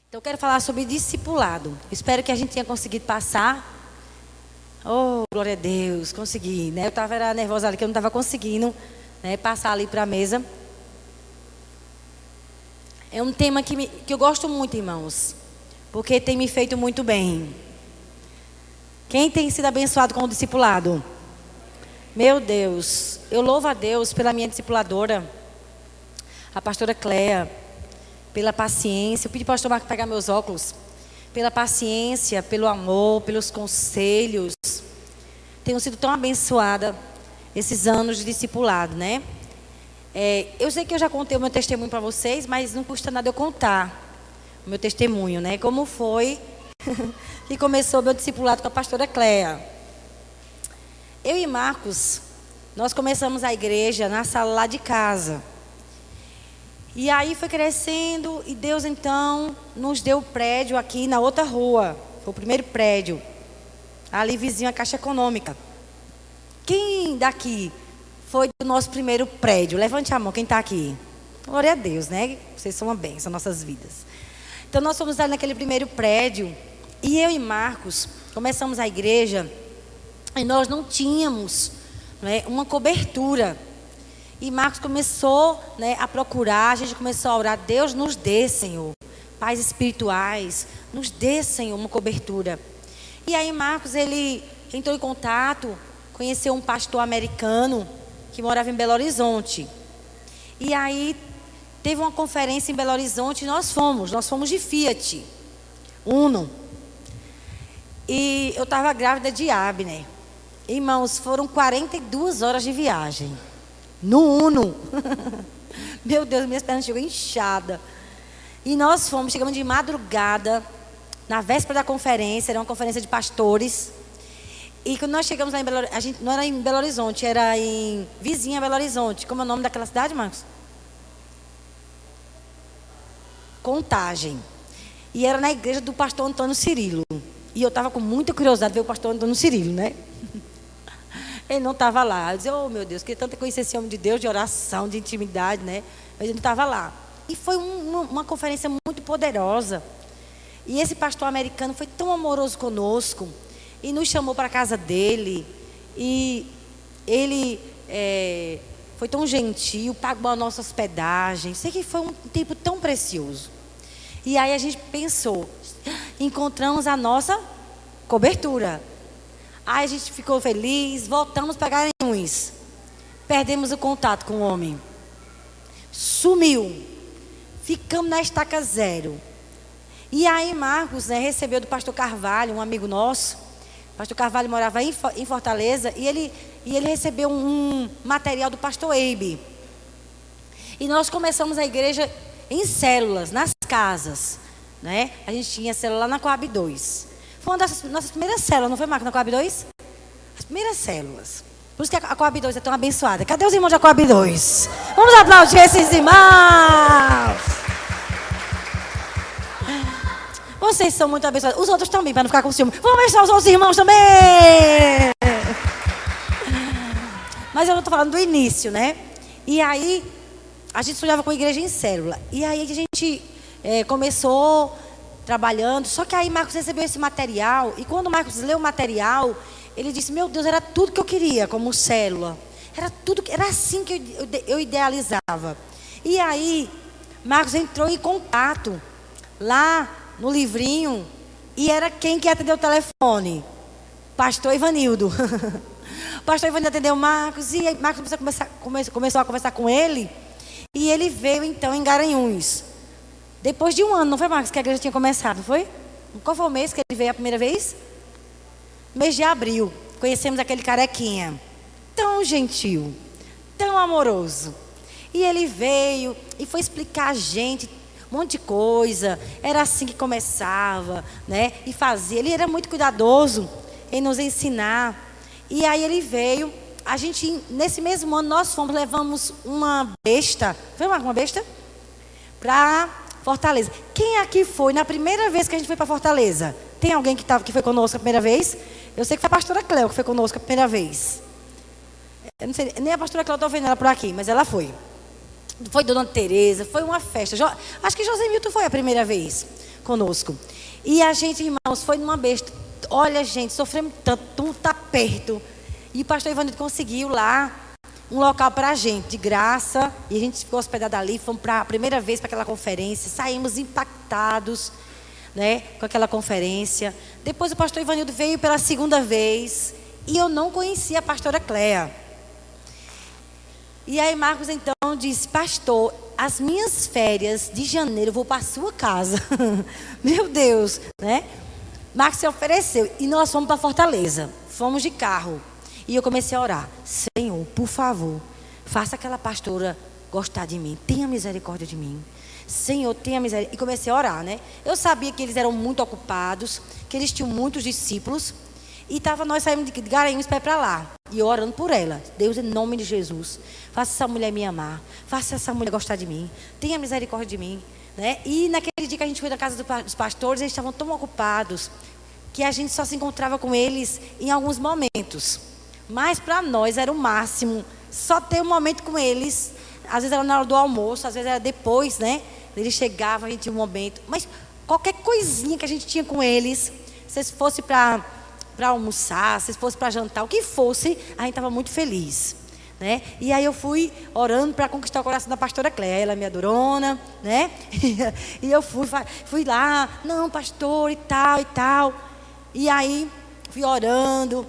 Então, eu quero falar sobre discipulado. Espero que a gente tenha conseguido passar. Oh, glória a Deus, consegui, né? Eu estava nervosa ali, que eu não estava conseguindo, né, passar ali para a mesa. É um tema que eu gosto muito, irmãos, porque tem me feito muito bem. Quem tem sido abençoado com o discipulado? Meu Deus, eu louvo a Deus pela minha discipuladora, a pastora Cléa, pela paciência. Eu pedi para o pastor Marco pegar meus óculos. Pela paciência, pelo amor, pelos conselhos. Tenho sido tão abençoada esses anos de discipulado, né? Eu sei que eu já contei o meu testemunho para vocês, mas não custa nada eu contar o meu testemunho, né? Como foi que começou o meu discipulado com a pastora Cléa. Eu e Marcos, nós começamos a igreja na sala lá de casa. E aí foi crescendo e Deus então nos deu o prédio aqui na outra rua. Foi o primeiro prédio, ali vizinho à Caixa Econômica. Quem daqui foi do nosso primeiro prédio? Levante a mão, quem está aqui. Glória a Deus, né? Vocês são uma bênção, nossas vidas. Então nós fomos ali naquele primeiro prédio. E eu e Marcos começamos a igreja. E nós não tínhamos, né, uma cobertura. E Marcos começou, né, a procurar, a gente começou a orar. Deus nos dê, Senhor, pais espirituais, nos dê, Senhor, uma cobertura. E aí Marcos, ele entrou em contato, conheceu um pastor americano que morava em Belo Horizonte. E aí teve uma conferência em Belo Horizonte e nós fomos de Fiat Uno. E eu estava grávida de Abner. Irmãos, foram 42 horas de viagem. No Uno. Meu Deus, minhas pernas chegou inchada. E nós chegamos de madrugada, na véspera da conferência, era uma conferência de pastores. E quando nós chegamos lá em Belo Horizonte, a gente não era em Belo Horizonte, era em vizinha Belo Horizonte. Como é o nome daquela cidade, Marcos? Contagem. E era na igreja do pastor Antônio Cirilo. E eu estava com muita curiosidade de ver o pastor Antônio Cirilo, né? Ele não estava lá. Eu disse, oh meu Deus, queria tanto conhecer esse homem de Deus, de oração, de intimidade, né? Mas ele não estava lá. E foi uma conferência muito poderosa. E esse pastor americano foi tão amoroso conosco. E nos chamou para a casa dele. E ele foi tão gentil, pagou a nossa hospedagem. Sei que foi um tempo tão precioso. E aí a gente pensou, encontramos a nossa cobertura. Aí a gente ficou feliz, voltamos para Garanhuns. Perdemos o contato com o homem. Sumiu. Ficamos na estaca zero. E aí Marcos, né, recebeu do pastor Carvalho, um amigo nosso. O pastor Carvalho morava em Fortaleza e ele recebeu um material do pastor Eibe. E nós começamos a igreja em células, nas casas, né? A gente tinha célula lá na Coab 2. Foi uma das nossas primeiras células, não foi, Marcos, na Coab 2? As primeiras células. Por isso que a Coab 2 é tão abençoada. Cadê os irmãos da Coab 2? Vamos aplaudir esses irmãos. Vocês são muito abençoados. Os outros também, para não ficar com ciúme. Vamos abençoar os outros irmãos também. Mas eu não estou falando do início, né? E aí, a gente estudava com a igreja em célula. E aí a gente começou trabalhando. Só que aí Marcos recebeu esse material. E quando Marcos leu o material, ele disse, meu Deus, era tudo que eu queria como célula. Era assim que eu idealizava. E aí, Marcos entrou em contato lá no livrinho. E era quem que atendeu o telefone? Pastor Ivanildo. O pastor Ivanildo atendeu Marcos. E aí Marcos começou a conversar com ele. E ele veio então em Garanhuns. Depois de um ano, não foi, Marcos, que a igreja tinha começado, não foi? Qual foi o mês que ele veio a primeira vez? Mês de abril. Conhecemos aquele carequinha. Tão gentil, tão amoroso. E ele veio e foi explicar a gente um monte de coisa. Era assim que começava, né? E fazia. Ele era muito cuidadoso em nos ensinar. E aí ele veio. A gente, nesse mesmo ano, levamos uma besta. Foi uma besta? Para Fortaleza. Quem aqui foi na primeira vez que a gente foi para Fortaleza? Tem alguém que foi conosco a primeira vez? Eu sei que foi a pastora Cléo que foi conosco a primeira vez. Eu não sei, nem a pastora Cléo estou vendo ela por aqui, mas ela foi. Foi Dona Tereza, foi uma festa. Acho que José Milton foi a primeira vez. conosco. E a gente, irmãos, foi numa besta. Olha, gente, sofremos tanto, tudo tá perto. E o pastor Ivanildo conseguiu lá um local para a gente, de graça. E a gente ficou hospedado ali, fomos para a primeira vez para aquela conferência. Saímos impactados, né, com aquela conferência. Depois o pastor Ivanildo veio pela segunda vez. E eu não conhecia a pastora Cléa. E aí Marcos então disse: pastor, as minhas férias de janeiro eu vou para a sua casa. Meu Deus, né? Marcos se ofereceu e nós fomos para Fortaleza. Fomos de carro. E eu comecei a orar: Senhor, por favor, faça aquela pastora gostar de mim. Tenha misericórdia de mim. Senhor, tenha misericórdia. E comecei a orar, né? Eu sabia que eles eram muito ocupados, que eles tinham muitos discípulos. E nós saímos de Garanhuns para ir para lá. E eu orando por ela. Deus, em nome de Jesus, faça essa mulher me amar. Faça essa mulher gostar de mim. Tenha misericórdia de mim, né? E naquele dia que a gente foi na casa dos pastores, eles estavam tão ocupados que a gente só se encontrava com eles em alguns momentos. Mas para nós era o máximo só ter um momento com eles. Às vezes era na hora do almoço, às vezes era depois, né? Eles chegavam, a gente tinha um momento. Mas qualquer coisinha que a gente tinha com eles, se fosse para almoçar, se fosse para jantar, o que fosse, a gente estava muito feliz, né? E aí eu fui orando para conquistar o coração da pastora Cléa. Ela é minha durona, né? E eu fui lá, não, pastor, e tal. E aí fui orando,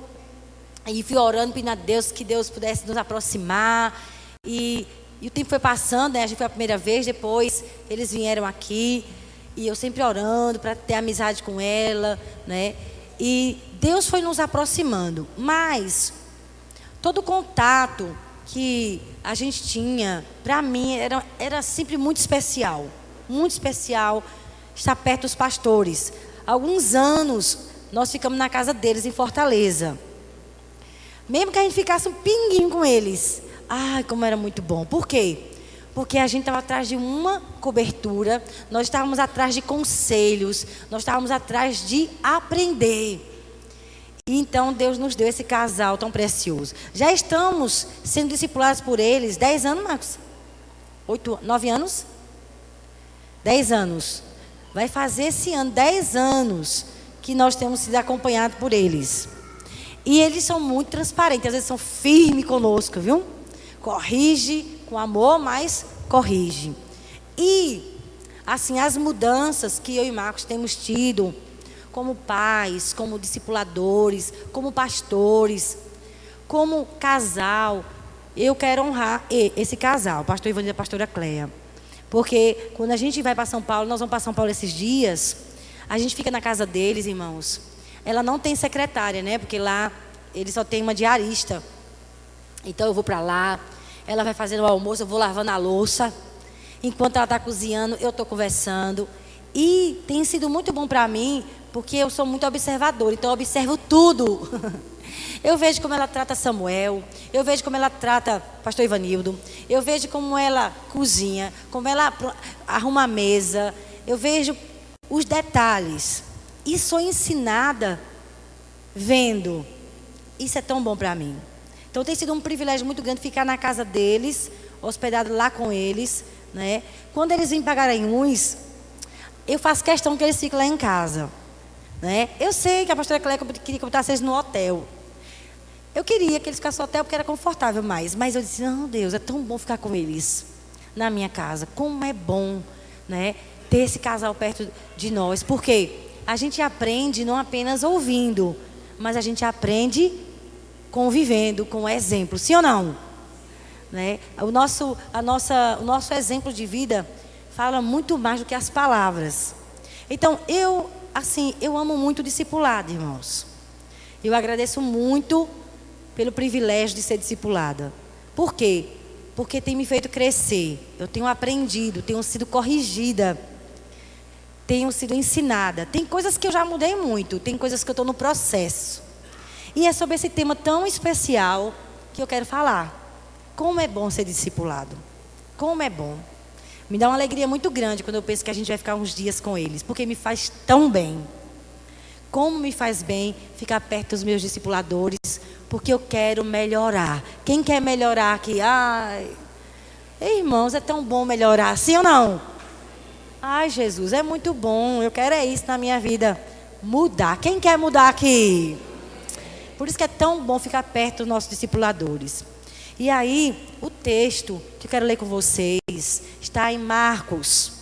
pedindo a Deus que Deus pudesse nos aproximar. E o tempo foi passando, né? A gente foi a primeira vez, depois eles vieram aqui. E eu sempre orando para ter amizade com ela, né? E Deus foi nos aproximando. Mas todo contato que a gente tinha, para mim, era sempre muito especial. Muito especial estar perto dos pastores. Alguns anos nós ficamos na casa deles em Fortaleza. Mesmo que a gente ficasse um pinguinho com eles. Ai, como era muito bom. Por quê? Porque a gente estava atrás de uma cobertura, nós estávamos atrás de conselhos, nós estávamos atrás de aprender. E então Deus nos deu esse casal tão precioso. Já estamos sendo discipulados por eles 10 anos, Marcos? 9 anos? 10 anos. Vai fazer esse ano 10 anos que nós temos sido acompanhados por eles. E eles são muito transparentes, às vezes são firmes conosco, viu? Corrige com amor, mas corrige. E, assim, as mudanças que eu e Marcos temos tido, como pais, como discipuladores, como pastores, como casal, eu quero honrar esse casal, o pastor Ivanildo e a pastora Cléa. Porque quando a gente vai para São Paulo, nós vamos para São Paulo esses dias, a gente fica na casa deles, irmãos. Ela não tem secretária, né? Porque lá ele só tem uma diarista. Então eu vou para lá, ela vai fazendo o almoço, eu vou lavando a louça. Enquanto ela está cozinhando, eu estou conversando. E tem sido muito bom para mim, porque eu sou muito observadora, então eu observo tudo. Eu vejo como ela trata Samuel, eu vejo como ela trata pastor Ivanildo, eu vejo como ela cozinha, como ela arruma a mesa, eu vejo os detalhes. E sou ensinada vendo. Isso é tão bom para mim. Então tem sido um privilégio muito grande ficar na casa deles, hospedado lá com eles, né? Quando eles vêm para Garanhuns, eu faço questão que eles fiquem lá em casa, né? Eu sei que a pastora Cléia queria que eu botasse eles no hotel. Eu queria que eles ficassem no hotel porque era confortável mais. Mas eu disse: não, Deus, é tão bom ficar com eles na minha casa. Como é bom, né, ter esse casal perto de nós. Porque a gente aprende não apenas ouvindo, mas a gente aprende convivendo com o exemplo. Sim ou não? Né? O nosso exemplo de vida fala muito mais do que as palavras. Então, eu amo muito o discipulado, irmãos. Eu agradeço muito pelo privilégio de ser discipulada. Por quê? Porque tem me feito crescer. Eu tenho aprendido, tenho sido corrigida, tenho sido ensinada. Tem coisas que eu já mudei muito, tem coisas que eu estou no processo. E é sobre esse tema tão especial que eu quero falar. Como é bom ser discipulado. Como é bom. Me dá uma alegria muito grande quando eu penso que a gente vai ficar uns dias com eles, porque me faz tão bem. Como me faz bem ficar perto dos meus discipuladores, porque eu quero melhorar. Quem quer melhorar aqui? Ai, irmãos, é tão bom melhorar, sim ou não? Ai, Jesus, é muito bom. Eu quero é isso na minha vida. Mudar. Quem quer mudar aqui? Por isso que é tão bom ficar perto dos nossos discipuladores. E aí, o texto que eu quero ler com vocês está em Marcos.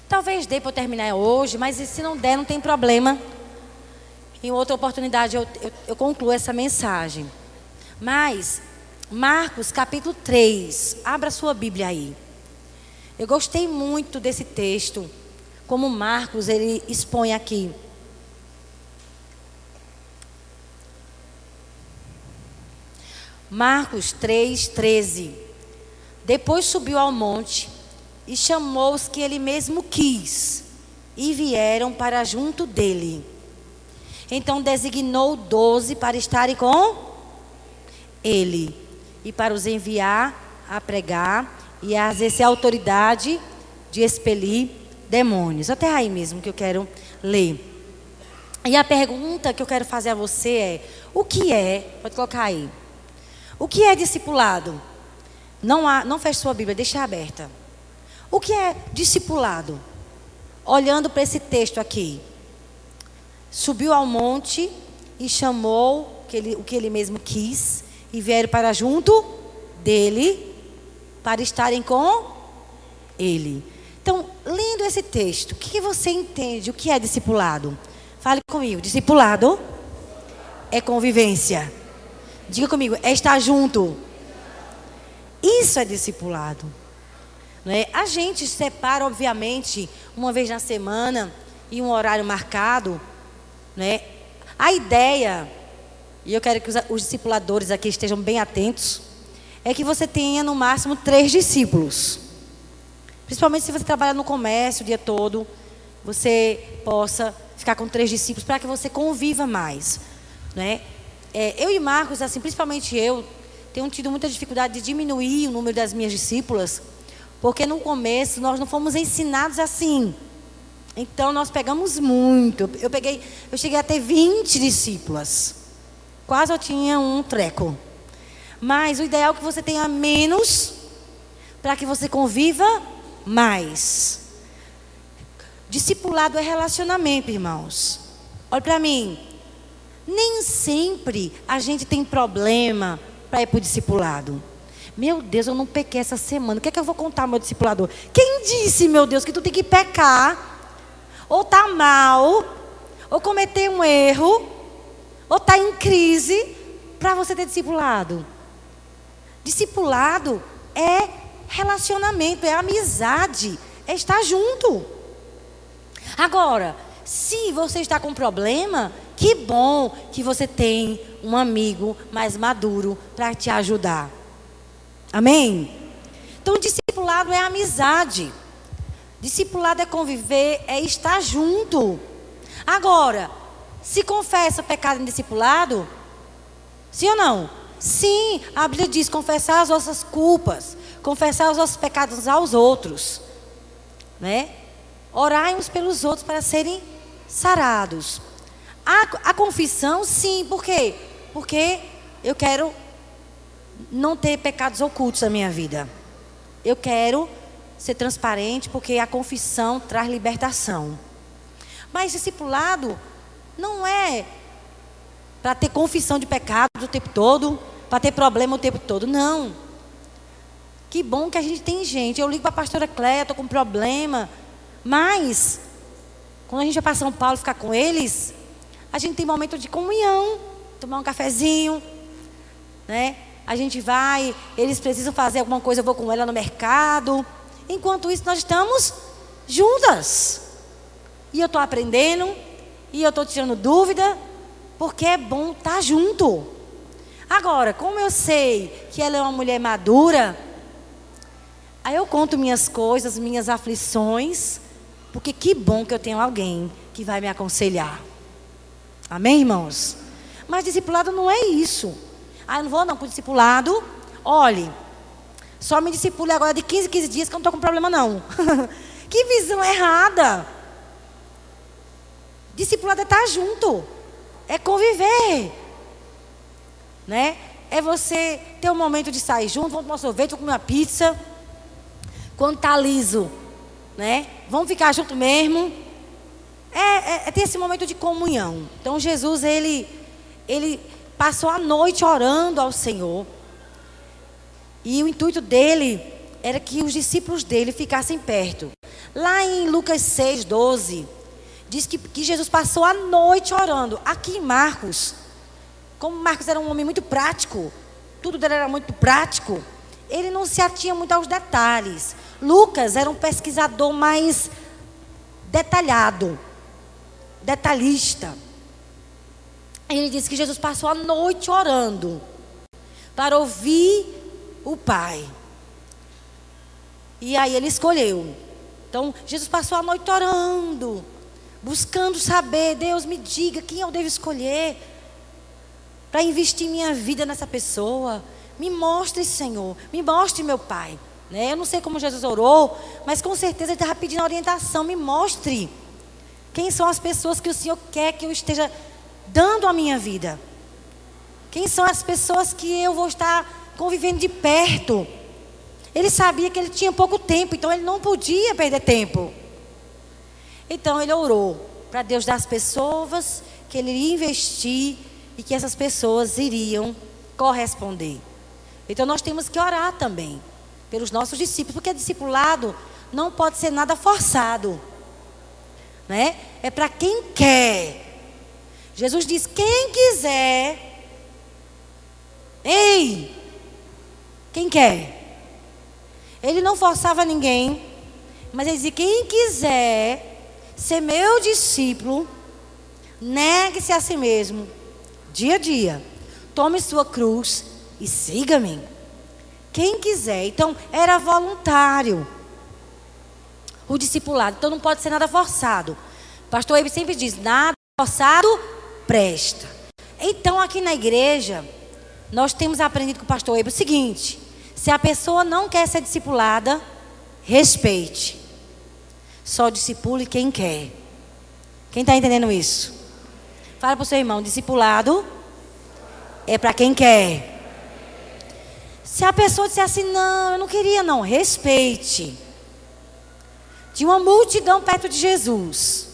Talvez dê para eu terminar hoje, mas se não der, não tem problema. Em outra oportunidade eu concluo essa mensagem. Mas, Marcos capítulo 3, abra sua Bíblia aí. Eu gostei muito desse texto, como Marcos ele expõe aqui. Marcos 3:13. Depois subiu ao monte e chamou os que ele mesmo quis, e vieram para junto dele. Então designou 12 para estarem com ele, e para os enviar a pregar e a exercer a autoridade de expelir demônios. Até aí mesmo que eu quero ler. E a pergunta que eu quero fazer a você é: o que é? Pode colocar aí. O que é discipulado? Não feche sua Bíblia, deixa aberta. O que é discipulado? Olhando para esse texto aqui. Subiu ao monte e chamou o que ele mesmo quis, e vieram para junto dele, para estarem com ele. Então, lendo esse texto, o que você entende? O que é discipulado? Fale comigo. Discipulado é convivência. Diga comigo, é estar junto. Isso é discipulado. Não é? A gente separa, obviamente, uma vez na semana, e um horário marcado. Né? A ideia, e eu quero que os discipuladores aqui estejam bem atentos, é que você tenha no máximo 3 discípulos. Principalmente se você trabalha no comércio o dia todo, você possa ficar com 3 discípulos para que você conviva mais. Né? Eu e Marcos, assim, principalmente eu, tenho tido muita dificuldade de diminuir o número das minhas discípulas, porque no começo nós não fomos ensinados assim. Então nós pegamos muito. Eu cheguei a ter 20 discípulas. Quase eu tinha um treco. Mas o ideal é que você tenha menos, para que você conviva mais. Discipulado é relacionamento, irmãos. Olha para mim. Nem sempre a gente tem problema para ir para o discipulado. Meu Deus, eu não pequei essa semana. O que é que eu vou contar ao meu discipulador? Quem disse, meu Deus, que tu tem que pecar, ou tá mal, ou cometer um erro, ou tá em crise, para você ter discipulado? Discipulado é relacionamento, é amizade, é estar junto. Agora, se você está com problema, que bom que você tem um amigo mais maduro para te ajudar. Amém? Então, discipulado é amizade. Discipulado é conviver, é estar junto. Agora, se confessa pecado em discipulado, sim ou não? Sim, a Bíblia diz: confessar as vossas culpas, confessar os vossos pecados aos outros, né? Orai uns pelos outros para serem sarados. A confissão, sim, por quê? Porque eu quero não ter pecados ocultos na minha vida. Eu quero ser transparente, porque a confissão traz libertação. Mas discipulado não é para ter confissão de pecados o tempo todo, para ter problema o tempo todo, não. Que bom que a gente tem gente. Eu ligo para a pastora Cléia, estou com problema. Mas, quando a gente vai para São Paulo ficar com eles, a gente tem momento de comunhão, tomar um cafezinho, né? A gente vai, eles precisam fazer alguma coisa, eu vou com ela no mercado. Enquanto isso, nós estamos juntas. E eu estou aprendendo, e eu estou tirando dúvida, porque é bom estar junto. Agora, como eu sei que ela é uma mulher madura, aí eu conto minhas coisas, minhas aflições, porque que bom que eu tenho alguém que vai me aconselhar. Amém, irmãos? Mas discipulado não é isso. Eu não vou não com discipulado. Olhe, só me discipule agora de 15 dias que eu não estou com problema não. Que visão errada. Discipulado é estar junto, é conviver, né? É você ter um momento de sair junto, vamos tomar sorvete, vamos comer uma pizza, quando está liso, né? Vamos ficar junto mesmo. Tem esse momento de comunhão. Então Jesus, ele passou a noite orando ao Senhor. E o intuito dele era que os discípulos dele ficassem perto. Lá em Lucas 6:12, diz que Jesus passou a noite orando. Aqui em Marcos, como Marcos era um homem muito prático, tudo dele era muito prático, ele não se atinha muito aos detalhes. Lucas era um pesquisador mais detalhado, detalhista. Ele disse que Jesus passou a noite orando para ouvir o Pai. E aí ele escolheu. Então Jesus passou a noite orando, buscando saber: Deus, me diga quem eu devo escolher para investir minha vida nessa pessoa. Me mostre, Senhor, me mostre meu Pai, né? Eu não sei como Jesus orou, mas com certeza ele estava pedindo orientação. Me mostre quem são as pessoas que o Senhor quer que eu esteja dando a minha vida. Quem são as pessoas que eu vou estar convivendo de perto. Ele sabia que ele tinha pouco tempo, então ele não podia perder tempo. Então ele orou para Deus dar as pessoas que ele iria investir e que essas pessoas iriam corresponder. Então nós temos que orar também pelos nossos discípulos, porque discipulado não pode ser nada forçado, né? É para quem quer. Jesus diz: quem quiser. Ei, quem quer? Ele não forçava ninguém, mas ele dizia: quem quiser ser meu discípulo, negue-se a si mesmo, dia a dia, tome sua cruz e siga-me. Quem quiser. Então era voluntário o discipulado, então não pode ser nada forçado. Pastor Eibe sempre diz: nada forçado presta. Então aqui na igreja nós temos aprendido com o pastor Eibe o seguinte: se a pessoa não quer ser discipulada, respeite. Só discipule quem quer. Quem está entendendo isso? Fala para o seu irmão: discipulado é para quem quer. Se a pessoa disser assim: não, eu não queria não, respeite. Tinha uma multidão perto de Jesus,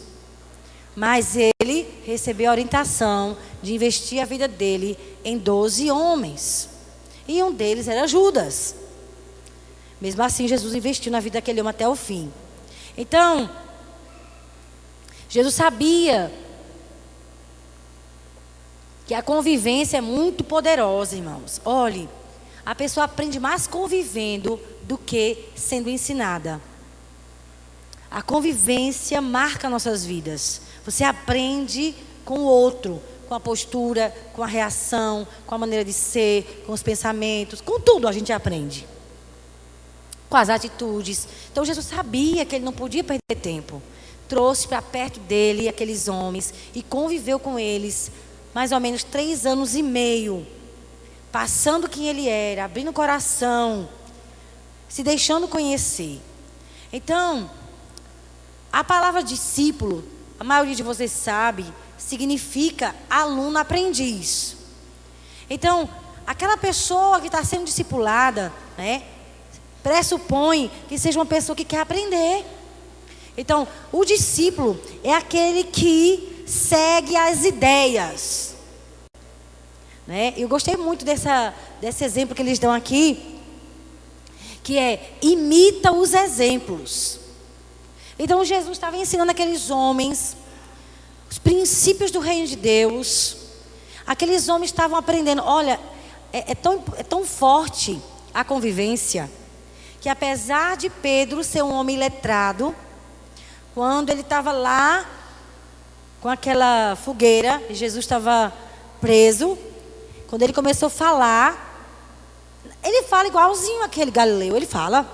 mas ele recebeu a orientação de investir a vida dele em 12 homens. E um deles era Judas. Mesmo assim, Jesus investiu na vida daquele homem até o fim. Então, Jesus sabia que a convivência é muito poderosa, irmãos. Olhe, a pessoa aprende mais convivendo do que sendo ensinada. A convivência marca nossas vidas. Você aprende com o outro, com a postura, com a reação, com a maneira de ser, com os pensamentos, com tudo a gente aprende. Com as atitudes. Então Jesus sabia que ele não podia perder tempo. Trouxe para perto dele aqueles homens e conviveu com eles mais ou menos 3 anos e meio. Passando quem ele era, abrindo o coração, se deixando conhecer. Então, a palavra discípulo, a maioria de vocês sabe, significa aluno aprendiz. Então, aquela pessoa que está sendo discipulada, né, pressupõe que seja uma pessoa que quer aprender. Então, o discípulo é aquele que segue as ideias, né? Eu gostei muito desse exemplo que eles dão aqui, que é: imita os exemplos. Então Jesus estava ensinando aqueles homens os princípios do reino de Deus. Aqueles homens estavam aprendendo. Olha, é tão forte a convivência, que apesar de Pedro ser um homem letrado, quando ele estava lá com aquela fogueira, e Jesus estava preso, quando ele começou a falar, ele fala igualzinho aquele galileu. Ele fala,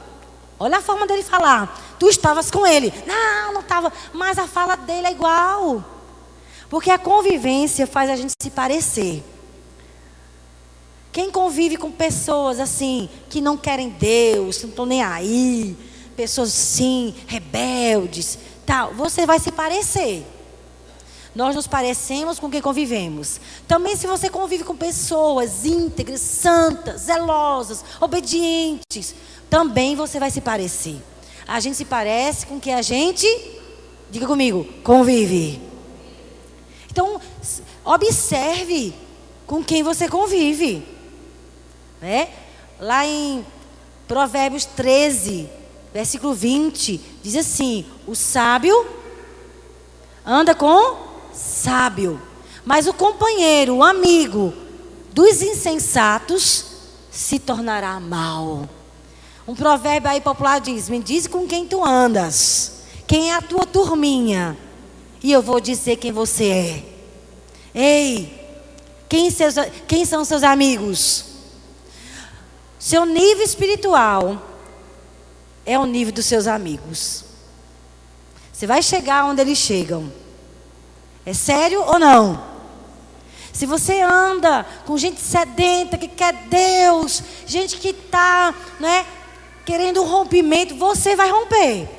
olha a forma dele falar: tu estavas com ele. Não estava, mas a fala dele é igual. Porque a convivência faz a gente se parecer. Quem convive com pessoas assim, que não querem Deus, não estão nem aí, pessoas assim, rebeldes, tal, você vai se parecer. Nós nos parecemos com quem convivemos. Também se você convive com pessoas íntegras, santas, zelosas, obedientes, também você vai se parecer. A gente se parece com que a gente, diga comigo, convive. Então, observe com quem você convive, né? Lá em Provérbios 13, versículo 20, diz assim: o sábio anda com sábio, mas o companheiro, o amigo dos insensatos se tornará mau. Um provérbio aí popular diz: me diz com quem tu andas, quem é a tua turminha, e eu vou dizer quem você é. Ei, quem são seus amigos? Seu nível espiritual é o nível dos seus amigos. Você vai chegar onde eles chegam. É sério ou não? Se você anda com gente sedenta, que quer Deus, gente que está, né, querendo um rompimento, você vai romper.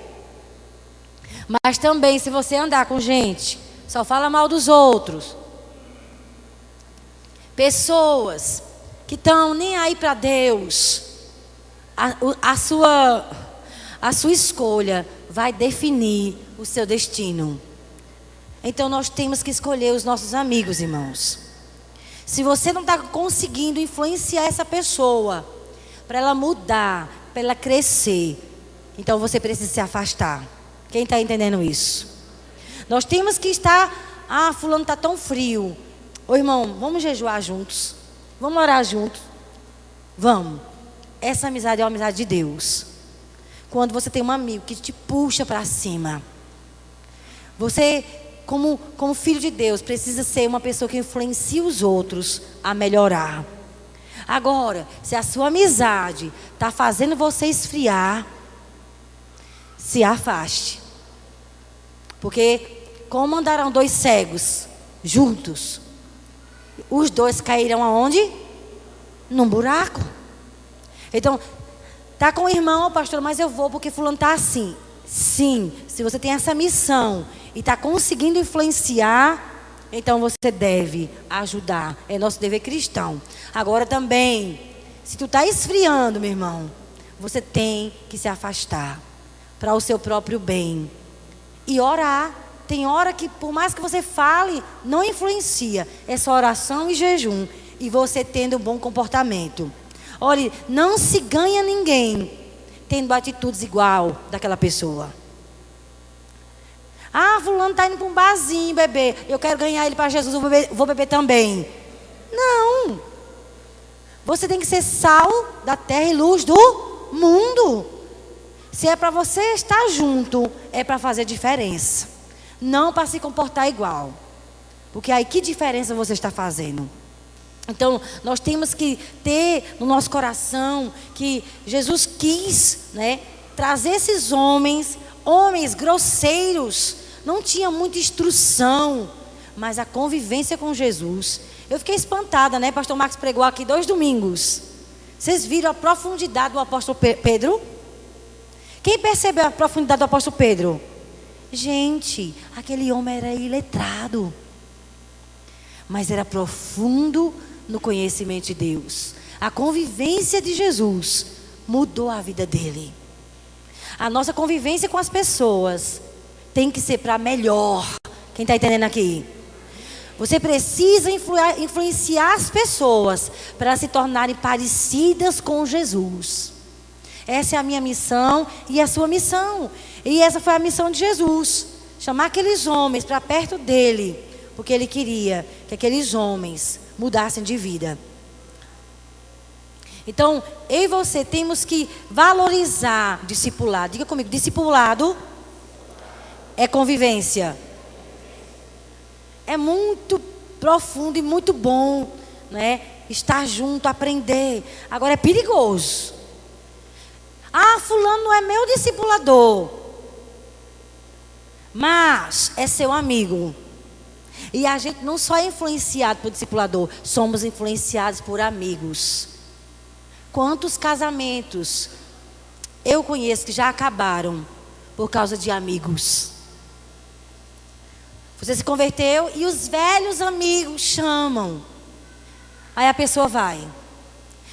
Mas também, se você andar com gente, só fala mal dos outros, pessoas que estão nem aí para Deus, a sua escolha vai definir o seu destino. Então nós temos que escolher os nossos amigos, irmãos. Se você não está conseguindo influenciar essa pessoa para ela mudar, para ela crescer, então você precisa se afastar. Quem está entendendo isso? Nós temos que estar, fulano está tão frio. Ô irmão, vamos jejuar juntos, vamos orar juntos, vamos. Essa amizade é uma amizade de Deus. Quando você tem um amigo que te puxa para cima, você, como filho de Deus, precisa ser uma pessoa que influencia os outros a melhorar. Agora, se a sua amizade está fazendo você esfriar, se afaste. Porque como andarão dois cegos juntos, os dois cairão aonde? Num buraco. Então, tá com o irmão, pastor, mas eu vou porque fulano tá assim. Sim, se você tem essa missão e está conseguindo influenciar, então você deve ajudar. É nosso dever cristão. Agora também, se tu está esfriando, meu irmão, você tem que se afastar para o seu próprio bem e orar. Tem hora que, por mais que você fale, não influencia. É só oração e jejum. E você tendo um bom comportamento. Olha, não se ganha ninguém tendo atitudes igual daquela pessoa. Fulano está indo para um barzinho beber. Eu quero ganhar ele para Jesus, vou beber também. Não. Você tem que ser sal da terra e luz do mundo. Se é para você estar junto, é para fazer diferença. Não para se comportar igual. Porque aí que diferença você está fazendo? Então, nós temos que ter no nosso coração que Jesus quis, né, trazer esses homens grosseiros, não tinha muita instrução, mas a convivência com Jesus. Eu fiquei espantada, né? Pastor Marcos pregou aqui 2 domingos. Vocês viram a profundidade do apóstolo Pedro? Quem percebeu a profundidade do apóstolo Pedro? Gente, aquele homem era iletrado, mas era profundo no conhecimento de Deus. A convivência de Jesus mudou a vida dele. A nossa convivência com as pessoas tem que ser para melhor. Quem está entendendo aqui? Você precisa influenciar as pessoas para se tornarem parecidas com Jesus. Essa é a minha missão e a sua missão. E essa foi a missão de Jesus. Chamar aqueles homens para perto dele, porque ele queria que aqueles homens mudassem de vida. Então, eu e você temos que valorizar discipulado. Diga comigo, discipulado é convivência. É muito profundo e muito bom, né? Estar junto, aprender. Agora é perigoso. Fulano não é meu discipulador, mas é seu amigo. E a gente não só é influenciado por discipulador, somos influenciados por amigos. Quantos casamentos eu conheço que já acabaram por causa de amigos? Você se converteu e os velhos amigos chamam. Aí a pessoa vai.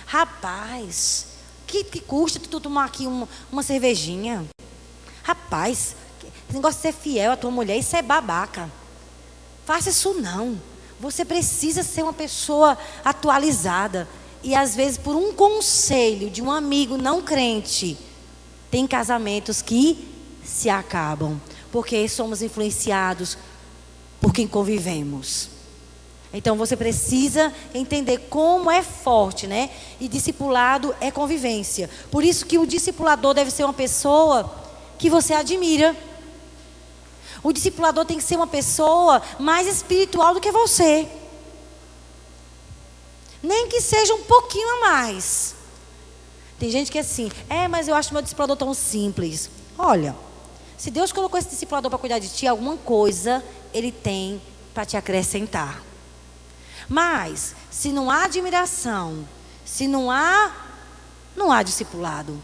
Rapaz, o que custa tu tomar aqui uma cervejinha? Rapaz, esse negócio de ser fiel à tua mulher, isso é babaca. Faça isso não. Você precisa ser uma pessoa atualizada. E às vezes por um conselho de um amigo não crente, tem casamentos que se acabam. Porque somos influenciados por quem convivemos. Então você precisa entender como é forte, né? E discipulado é convivência. Por isso que o discipulador deve ser uma pessoa que você admira. O discipulador tem que ser uma pessoa mais espiritual do que você. Nem que seja um pouquinho a mais. Tem gente que é assim, mas eu acho meu discipulador tão simples. Olha, se Deus colocou esse discipulador para cuidar de ti, alguma coisa Ele tem para te acrescentar. Mas, se não há admiração, se não há discipulado.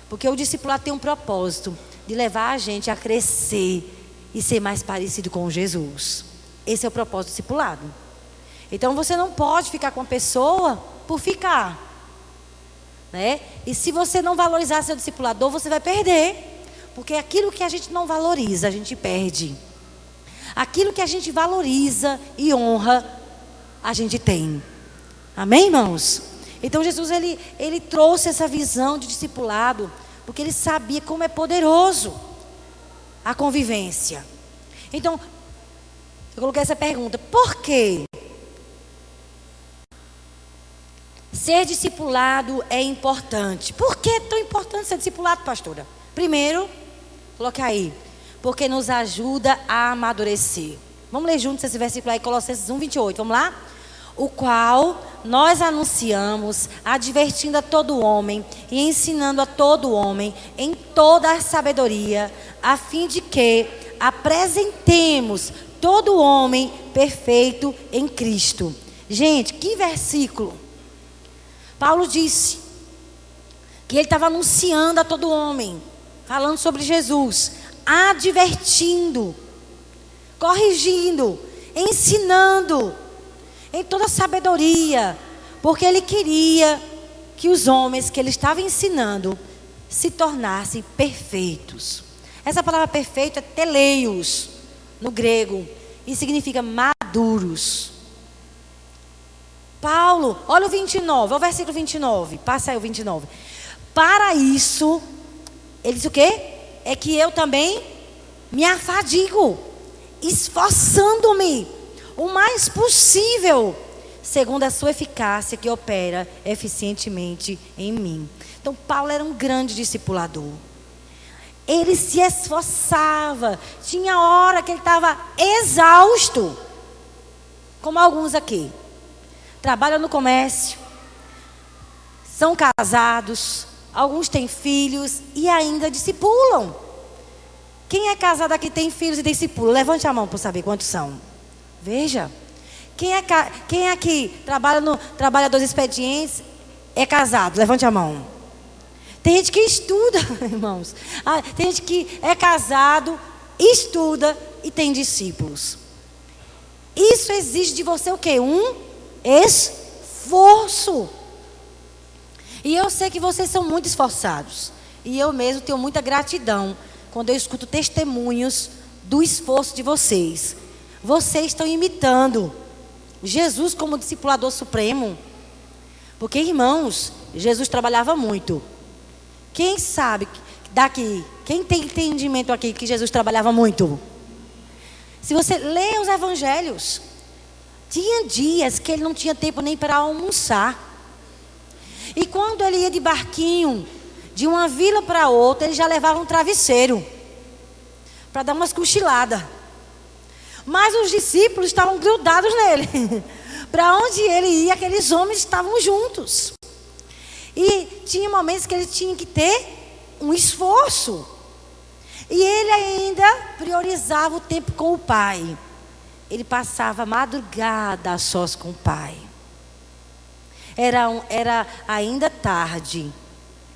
Porque o discipulado tem um propósito de levar a gente a crescer e ser mais parecido com Jesus. Esse é o propósito do discipulado. Então você não pode ficar com a pessoa por ficar, né? E se você não valorizar seu discipulador, você vai perder. Porque aquilo que a gente não valoriza, a gente perde. Aquilo que a gente valoriza e honra, a gente tem. Amém, irmãos? Então Jesus, ele trouxe essa visão de discipulado, porque ele sabia como é poderoso a convivência. Então, eu coloquei essa pergunta: por quê? Ser discipulado é importante. Por que é tão importante ser discipulado, pastora? Primeiro, coloque aí, porque nos ajuda a amadurecer. Vamos ler juntos esse versículo aí, Colossenses 1:28, vamos lá? O qual nós anunciamos, advertindo a todo homem e ensinando a todo homem em toda a sabedoria, a fim de que apresentemos todo homem perfeito em Cristo. Gente, que versículo! Paulo disse que ele estava anunciando a todo homem, falando sobre Jesus, advertindo, corrigindo, ensinando em toda sabedoria, porque ele queria que os homens que ele estava ensinando se tornassem perfeitos. Essa palavra perfeito é teleios no grego e significa maduros. Paulo, olha o 29, olha o versículo 29, passa aí o 29. Para isso, ele diz o quê? É que eu também me afadigo, esforçando-me o mais possível, segundo a sua eficácia que opera eficientemente em mim. Então Paulo era um grande discipulador. Ele se esforçava. Tinha hora que ele estava exausto, como alguns aqui. Trabalham no comércio, são casados, alguns têm filhos e ainda discipulam. Quem é casado aqui tem filhos e discipula? Levante a mão para saber quantos são. Veja, quem aqui trabalha 2 expedientes é casado? Levante a mão. Tem gente que estuda, irmãos. Tem gente que é casado, estuda e tem discípulos. Isso exige de você o quê? Um esforço. E eu sei que vocês são muito esforçados. E eu mesmo tenho muita gratidão quando eu escuto testemunhos do esforço de vocês. Vocês estão imitando Jesus como discipulador supremo. Porque, irmãos, Jesus trabalhava muito. Quem sabe daqui, quem tem entendimento aqui que Jesus trabalhava muito? Se você lê os evangelhos, tinha dias que ele não tinha tempo nem para almoçar. E quando ele ia de barquinho, de uma vila para outra, ele já levava um travesseiro para dar umas cochiladas. Mas os discípulos estavam grudados nele. Para onde ele ia, aqueles homens estavam juntos. E tinha momentos que ele tinha que ter um esforço. E ele ainda priorizava o tempo com o Pai. Ele passava a madrugada a sós com o Pai. Era ainda tarde,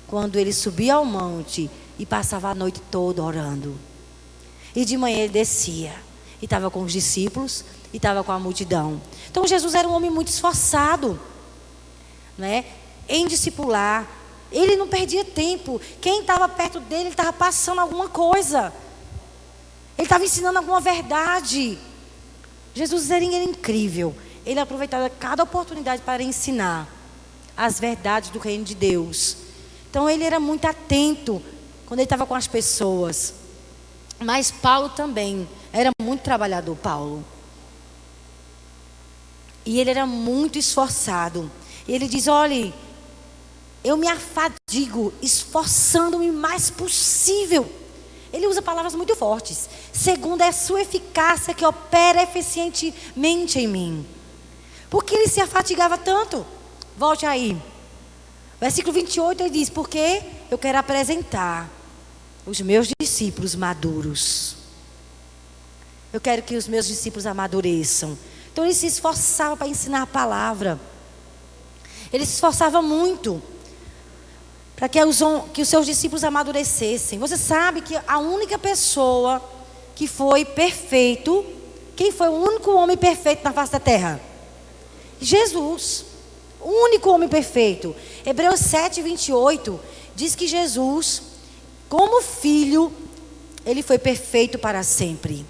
quando ele subia ao monte e passava a noite toda orando. E de manhã ele descia. E estava com os discípulos, e estava com a multidão. Então Jesus era um homem muito esforçado, né? Em discipular, Ele não perdia tempo. Quem estava perto dele, ele estava passando alguma coisa. Ele estava ensinando alguma verdade. Jesus era incrível. Ele aproveitava cada oportunidade para ensinar as verdades do reino de Deus. Então ele era muito atento quando ele estava com as pessoas. Mas Paulo também era muito trabalhador, Paulo. E ele era muito esforçado. E ele diz: olhe, eu me afadigo esforçando-me o mais possível. Ele usa palavras muito fortes. Segundo é a sua eficácia que opera eficientemente em mim. Por que ele se afadigava tanto? Volte aí. Versículo 28 ele diz: porque eu quero apresentar os meus discípulos maduros. Eu quero que os meus discípulos amadureçam. Então ele se esforçava para ensinar a palavra. Ele se esforçava muito para que os seus discípulos amadurecessem. Você sabe que a única pessoa que foi perfeito, quem foi o único homem perfeito na face da terra? Jesus. O único homem perfeito. Hebreus 7, 28 diz que Jesus, como filho, ele foi perfeito para sempre.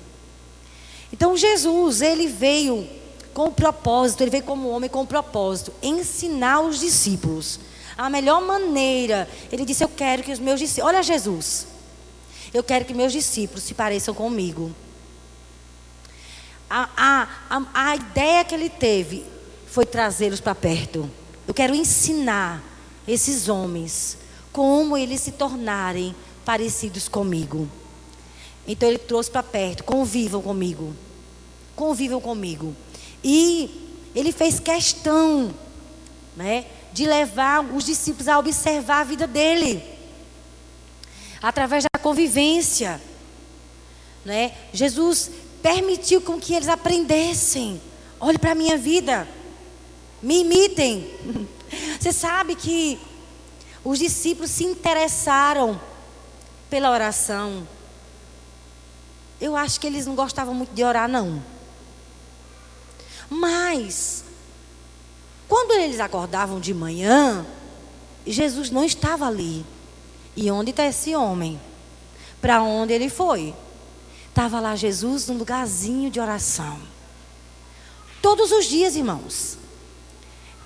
Então Jesus, ele veio com o propósito, ele veio como homem com o propósito, ensinar os discípulos a melhor maneira. Ele disse: eu quero que os meus discípulos, olha Jesus, eu quero que meus discípulos se pareçam comigo. A ideia que ele teve foi trazê-los para perto. Eu quero ensinar esses homens como eles se tornarem parecidos comigo. Então ele trouxe para perto: convivam comigo. Convivam comigo. E ele fez questão, né, de levar os discípulos a observar a vida dele. Através da convivência, né? Jesus permitiu com que eles aprendessem. Olhe para a minha vida. Me imitem. Você sabe que os discípulos se interessaram pela oração. Eu acho que eles não gostavam muito de orar, não. Mas quando eles acordavam de manhã, Jesus não estava ali. E onde está esse homem? Para onde ele foi? Estava lá Jesus num lugarzinho de oração. Todos os dias, irmãos.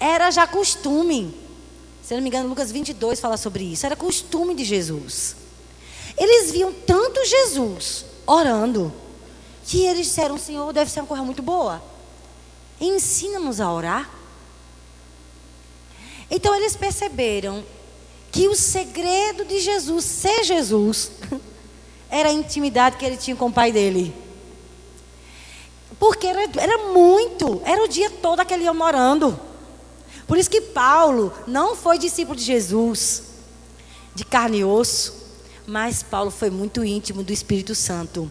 Era já costume. Se não me engano, Lucas 22 fala sobre isso. Era costume de Jesus. Eles viam tanto Jesus orando, que eles disseram: Senhor, deve ser uma coisa muito boa. Ensina-nos a orar. Então eles perceberam que o segredo de Jesus ser Jesus era a intimidade que ele tinha com o pai dele. Porque era o dia todo aquele homem orando. Por isso que Paulo não foi discípulo de Jesus, de carne e osso, mas Paulo foi muito íntimo do Espírito Santo.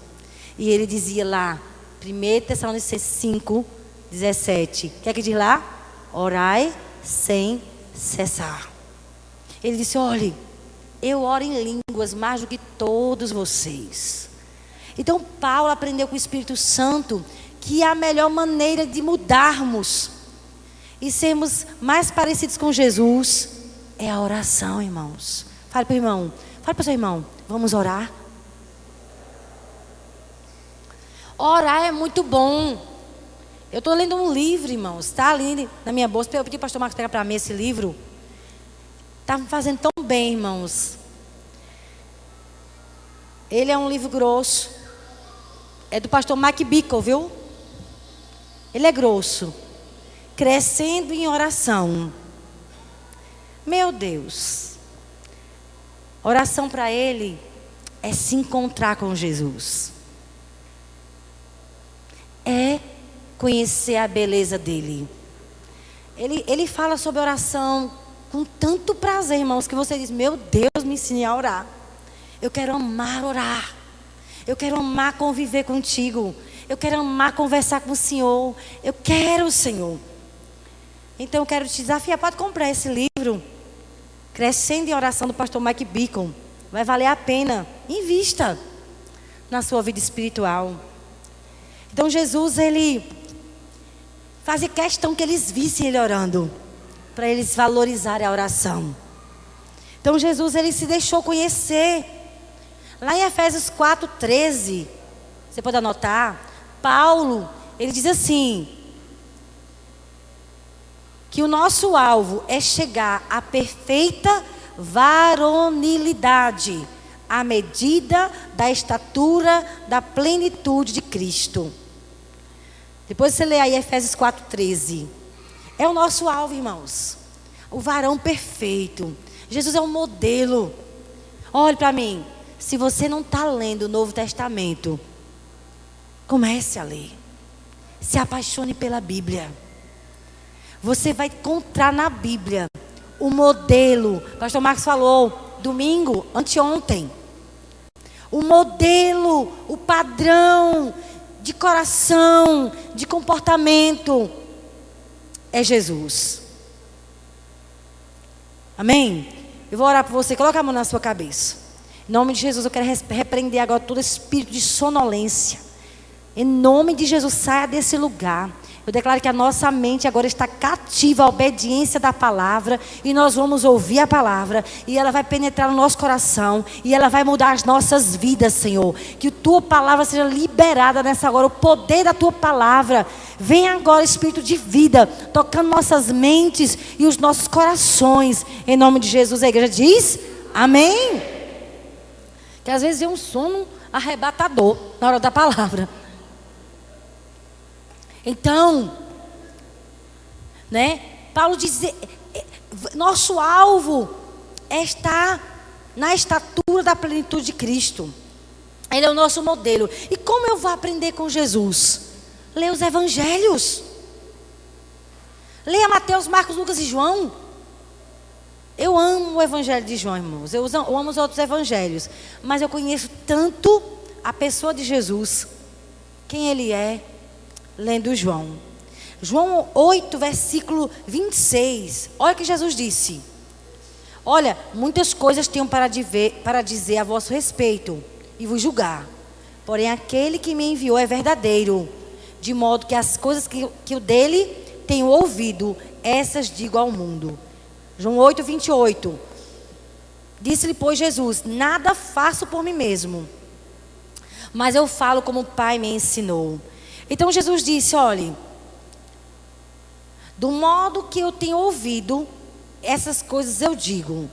E ele dizia lá, 1 Tessalonicenses 5, 17. O que é que diz lá? Orai sem cessar. Ele disse: olhe, eu oro em línguas mais do que todos vocês. Então Paulo aprendeu com o Espírito Santo que a melhor maneira de mudarmos e sermos mais parecidos com Jesus é a oração, irmãos. Fale para o irmão, fale para o seu irmão: vamos orar. Orar é muito bom. Eu estou lendo um livro, irmãos, está ali na minha bolsa. Eu pedi para o pastor Marcos pegar para mim esse livro. Está me fazendo tão bem, irmãos. Ele é um livro grosso. É do pastor Mike Bickle, viu? Ele é grosso. Crescendo em oração. Meu Deus. Oração para ele é se encontrar com Jesus. É conhecer a beleza dele. Ele fala sobre oração com tanto prazer, irmãos, que você diz: meu Deus, me ensine a orar. Eu quero amar orar. Eu quero amar conviver contigo. Eu quero amar conversar com o Senhor. Eu quero, Senhor. Então eu quero te desafiar. Pode comprar esse livro, Crescendo em Oração, do pastor Mike Bickle. Vai valer a pena. Invista na sua vida espiritual. Então Jesus, ele fazia questão que eles vissem ele orando, para eles valorizarem a oração. Então Jesus, ele se deixou conhecer. Lá em Efésios 4:13, você pode anotar, Paulo, ele diz assim, que o nosso alvo é chegar à perfeita varonilidade, à medida da estatura da plenitude de Cristo. Depois você lê aí Efésios 4:13. É o nosso alvo, irmãos. O varão perfeito. Jesus é um modelo. Olhe para mim. Se você não está lendo o Novo Testamento, comece a ler. Se apaixone pela Bíblia. Você vai encontrar na Bíblia o modelo. O pastor Marcos falou domingo, anteontem. O modelo, o padrão de coração, de comportamento é Jesus. Amém? Eu vou orar por você. Coloca a mão na sua cabeça. Em nome de Jesus, eu quero repreender agora todo espírito de sonolência. Em nome de Jesus, saia desse lugar. Eu declaro que a nossa mente agora está cativa à obediência da palavra. E nós vamos ouvir a palavra. E ela vai penetrar no nosso coração. E ela vai mudar as nossas vidas, Senhor. Que a tua palavra seja liberada nessa hora. O poder da tua palavra. Vem agora, Espírito de vida. Tocando nossas mentes e os nossos corações. Em nome de Jesus, a igreja diz amém. Que às vezes é um sono arrebatador na hora da palavra. Então, né? Paulo diz, nosso alvo é estar na estatura da plenitude de Cristo. Ele é o nosso modelo. E como eu vou aprender com Jesus? Leia os evangelhos. Leia Mateus, Marcos, Lucas e João. Eu amo o evangelho de João, irmãos. Eu amo os outros evangelhos. Mas eu conheço tanto a pessoa de Jesus, quem ele é, lendo João. João 8, versículo 26. Olha o que Jesus disse. Olha, muitas coisas tenho para dizer a vosso respeito e vos julgar. Porém, aquele que me enviou é verdadeiro, de modo que as coisas que eu dele tenho ouvido, essas digo ao mundo. João 8, 28. Disse-lhe, pois, Jesus: nada faço por mim mesmo, mas eu falo como o Pai me ensinou. Então Jesus disse, olhe, do modo que eu tenho ouvido, essas coisas eu digo.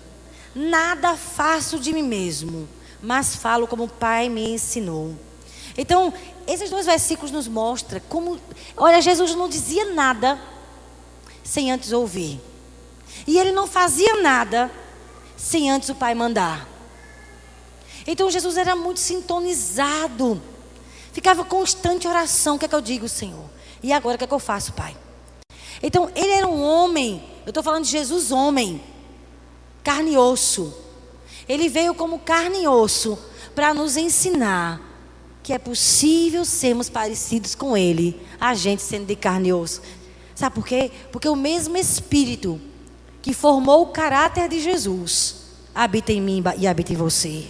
Nada faço de mim mesmo, mas falo como o Pai me ensinou. Então, esses dois versículos nos mostram como, olha, Jesus não dizia nada sem antes ouvir. E ele não fazia nada sem antes o Pai mandar. Então Jesus era muito sintonizado. Ficava constante oração. O que é que eu digo, Senhor? E agora o que é que eu faço, Pai? Então ele era um homem. Eu estou falando de Jesus, homem, carne e osso. Ele veio como carne e osso para nos ensinar que é possível sermos parecidos com ele, a gente sendo de carne e osso. Sabe por quê? Porque o mesmo Espírito que formou o caráter de Jesus habita em mim e habita em você.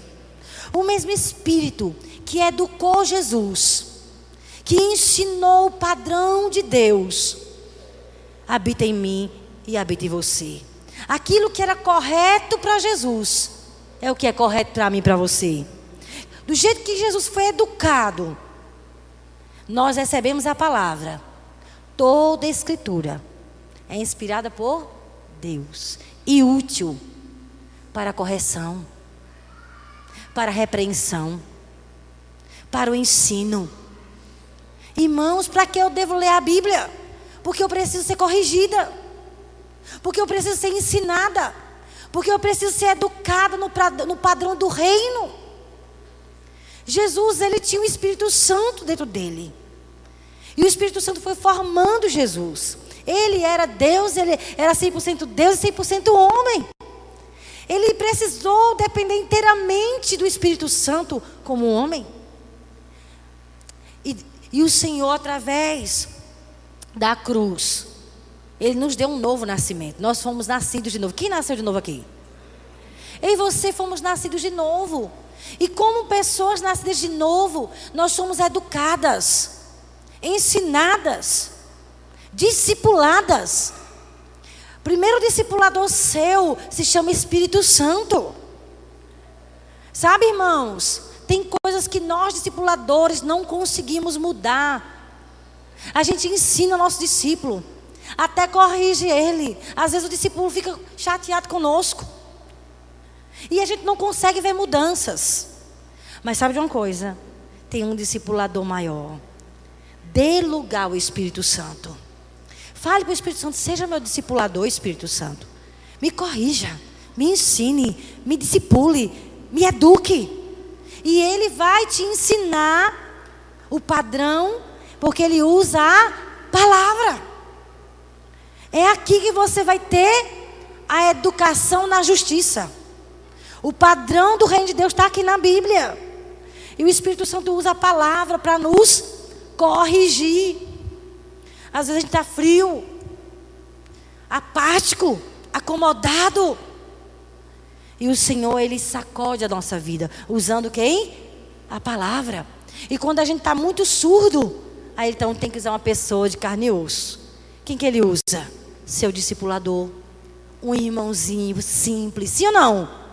O mesmo Espírito que educou Jesus, que ensinou o padrão de Deus, habita em mim e habita em você. Aquilo que era correto para Jesus é o que é correto para mim e para você. Do jeito que Jesus foi educado, nós recebemos a palavra. Toda a Escritura é inspirada por Deus e útil para a correção, para a repreensão, para o ensino. Irmãos, para que eu devo ler a Bíblia? Porque eu preciso ser corrigida, porque eu preciso ser ensinada, porque eu preciso ser educada no padrão do reino. Jesus, ele tinha o Espírito Santo dentro dele, e o Espírito Santo foi formando Jesus. Ele era Deus, ele era 100% Deus e 100% homem. Ele precisou depender inteiramente do Espírito Santo como homem. E o Senhor, através da cruz, ele nos deu um novo nascimento. Nós fomos nascidos de novo. Quem nasceu de novo aqui? Eu e você fomos nascidos de novo. E como pessoas nascidas de novo, nós somos educadas, ensinadas, discipuladas, Primeiro discipulador seu se chama Espírito Santo. Sabe, irmãos, tem coisas que nós discipuladores não conseguimos mudar. A gente ensina o nosso discípulo, até corrige ele. Às vezes o discípulo fica chateado conosco. E a gente não consegue ver mudanças. Mas sabe de uma coisa? Tem um discipulador maior. Dê lugar ao Espírito Santo. Fale para o Espírito Santo: seja meu discipulador, Espírito Santo. Me corrija, me ensine, me discipule, me eduque. E ele vai te ensinar o padrão, porque ele usa a palavra. É aqui que você vai ter a educação na justiça. O padrão do reino de Deus está aqui na Bíblia. E o Espírito Santo usa a palavra para nos corrigir. Às vezes a gente está frio, apático, acomodado. E o Senhor, Ele sacode a nossa vida, usando quem? A palavra. E quando a gente está muito surdo, aí então tem que usar uma pessoa de carne e osso. Quem que Ele usa? Seu discipulador. Um irmãozinho simples, sim ou não?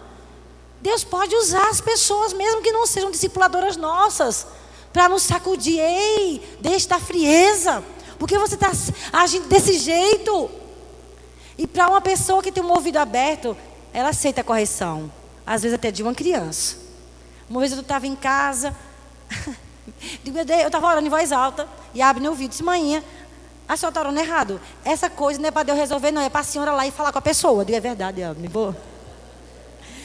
Deus pode usar as pessoas, mesmo que não sejam discipuladoras nossas, para nos sacudir. Ei, deixa da frieza. Por que você está agindo desse jeito? E para uma pessoa que tem um ouvido aberto, ela aceita a correção. Às vezes até de uma criança. Uma vez eu estava em casa, eu estava orando em voz alta, e abre no ouvido, disse: manhã, a senhora está orando errado. Essa coisa não é para Deus resolver, não, é para a senhora lá e falar com a pessoa. Eu digo: é verdade, me boa.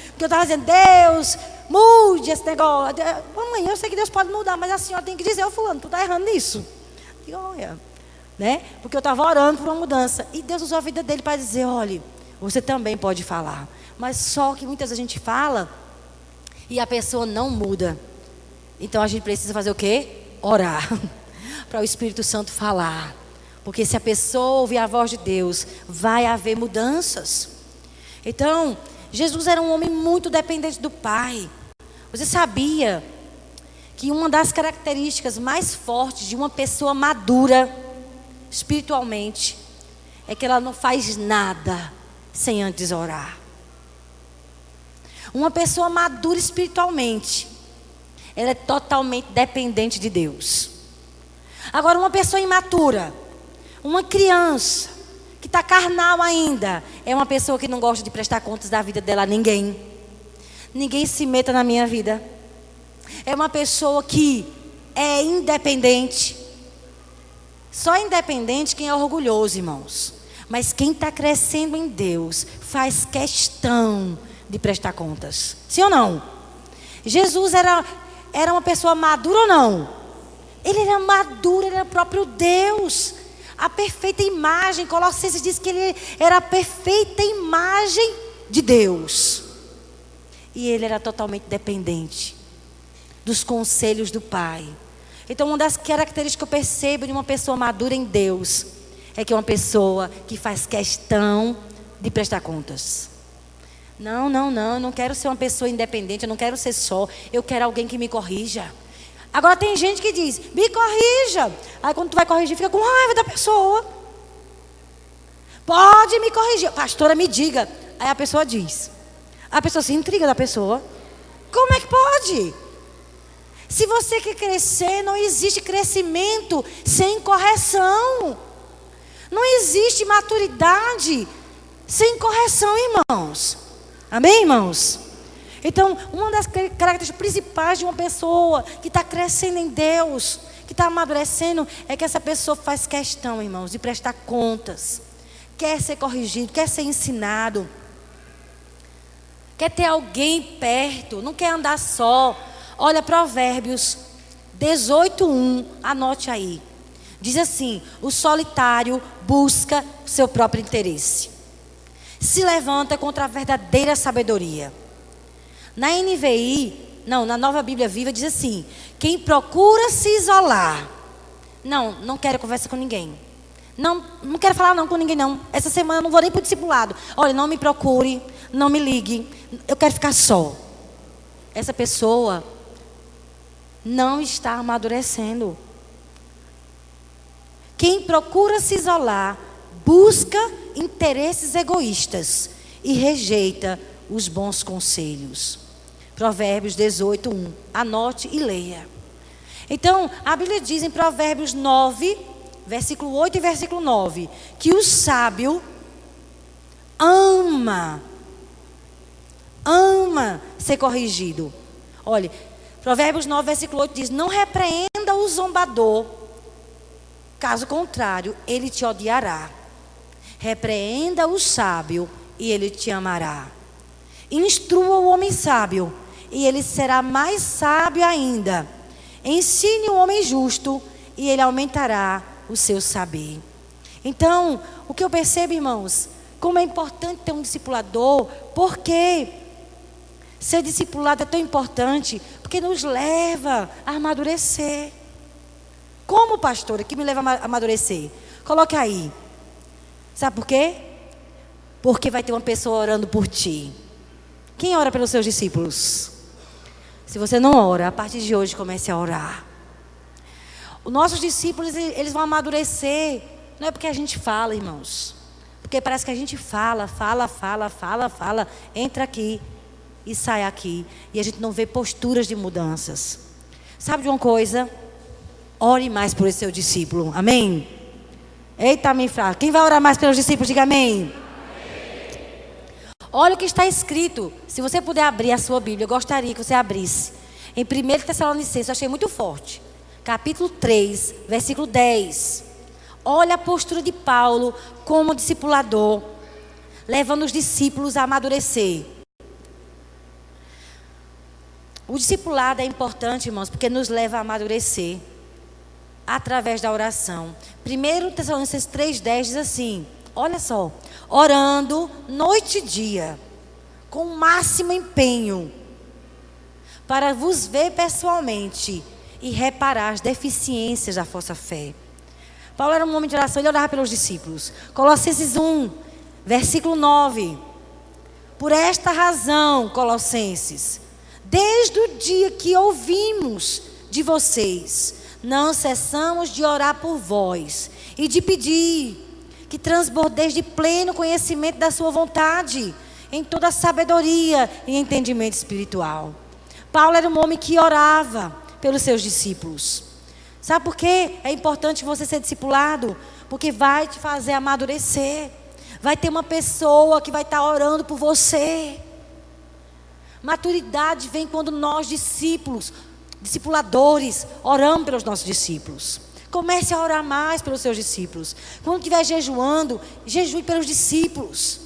Porque eu estava dizendo: Deus, mude esse negócio. Mamãe, eu sei que Deus pode mudar, mas a senhora tem que dizer: ô fulano, tu está errando nisso. Eu digo: olha, né? Porque eu estava orando por uma mudança. E Deus usou a vida dele para dizer: olha, você também pode falar. Mas só que muitas vezes a gente fala e a pessoa não muda. Então a gente precisa fazer o quê? Orar. Para o Espírito Santo falar. Porque se a pessoa ouvir a voz de Deus, vai haver mudanças. Então, Jesus era um homem muito dependente do Pai. Você sabia que uma das características mais fortes de uma pessoa madura espiritualmente é que ela não faz nada sem antes orar? Uma pessoa madura espiritualmente, ela é totalmente dependente de Deus. Agora, uma pessoa imatura, uma criança que está carnal ainda, é uma pessoa que não gosta de prestar contas da vida dela a ninguém. Ninguém se meta na minha vida. É uma pessoa que é independente. Só independente quem é orgulhoso, irmãos. Mas quem está crescendo em Deus faz questão de prestar contas. Sim ou não? Jesus era uma pessoa madura ou não? Ele era maduro, ele era o próprio Deus. A perfeita imagem. Colossenses diz que ele era a perfeita imagem de Deus. E ele era totalmente dependente dos conselhos do Pai. Então, uma das características que eu percebo de uma pessoa madura em Deus é que é uma pessoa que faz questão de prestar contas. Não, eu não quero ser uma pessoa independente, eu não quero ser só, eu quero alguém que me corrija. Agora tem gente que diz: me corrija. Aí quando tu vai corrigir, fica com raiva da pessoa. Pode me corrigir. Pastora, me diga. Aí a pessoa diz. A pessoa se intriga da pessoa. Como é que pode? Se você quer crescer, não existe crescimento sem correção. Não existe maturidade sem correção, irmãos. Amém, irmãos? Então, uma das características principais de uma pessoa que está crescendo em Deus, que está amadurecendo, é que essa pessoa faz questão, irmãos, de prestar contas. Quer ser corrigido, quer ser ensinado. Quer ter alguém perto, não quer andar só. Olha, Provérbios 18:1, anote aí. Diz assim: o solitário busca o seu próprio interesse. Se levanta contra a verdadeira sabedoria. Na NVI, na Nova Bíblia Viva diz assim: quem procura se isolar. Não quero conversa com ninguém. Não quero falar não com ninguém não. Essa semana eu não vou nem para o discipulado. Olha, não me procure, não me ligue. Eu quero ficar só. Essa pessoa não está amadurecendo. Quem procura se isolar busca interesses egoístas e rejeita os bons conselhos. Provérbios 18:1. Anote e leia. Então, a Bíblia diz em Provérbios 9, versículo 8 e versículo 9, que o sábio ama ser corrigido. Olha, Provérbios 9, versículo 8 diz: não repreenda o zombador, caso contrário, ele te odiará. Repreenda o sábio e ele te amará. Instrua o homem sábio e ele será mais sábio ainda. Ensine o homem justo e ele aumentará o seu saber. Então, o que eu percebo, irmãos, como é importante ter um discipulador. Por quê? Ser discipulado é tão importante porque nos leva a amadurecer. Como, pastora, que me leva a amadurecer? Coloque aí. Sabe por quê? Porque vai ter uma pessoa orando por ti. Quem ora pelos seus discípulos? Se você não ora, a partir de hoje comece a orar. Os nossos discípulos, eles vão amadurecer. Não é porque a gente fala, irmãos. Porque parece que a gente fala, entra aqui e sai aqui. E a gente não vê posturas de mudanças. Sabe de uma coisa? Ore mais por esse seu discípulo. Amém? Eita, amém, fraco. Quem vai orar mais pelos discípulos, diga amém. Olha o que está escrito. Se você puder abrir a sua Bíblia, eu gostaria que você abrisse. Em 1 Tessalonicenses, eu achei muito forte. Capítulo 3, versículo 10. Olha a postura de Paulo como discipulador, levando os discípulos a amadurecer. O discipulado é importante, irmãos, porque nos leva a amadurecer através da oração. 1 Tessalonicenses 3,10 diz assim: olha só, orando noite e dia, com o máximo empenho, para vos ver pessoalmente e reparar as deficiências da vossa fé. Paulo era um homem de oração, ele orava pelos discípulos. Colossenses 1, versículo 9. Por esta razão, Colossenses, desde o dia que ouvimos de vocês, não cessamos de orar por vós e de pedir que transbordeis de pleno conhecimento da sua vontade, em toda sabedoria e entendimento espiritual. Paulo era um homem que orava pelos seus discípulos. Sabe por quê? É importante você ser discipulado, porque vai te fazer amadurecer. Vai ter uma pessoa que vai estar orando por você. Maturidade vem quando nós, discipuladores, oramos pelos nossos discípulos. Comece a orar mais pelos seus discípulos. Quando estiver jejuando, jejue pelos discípulos.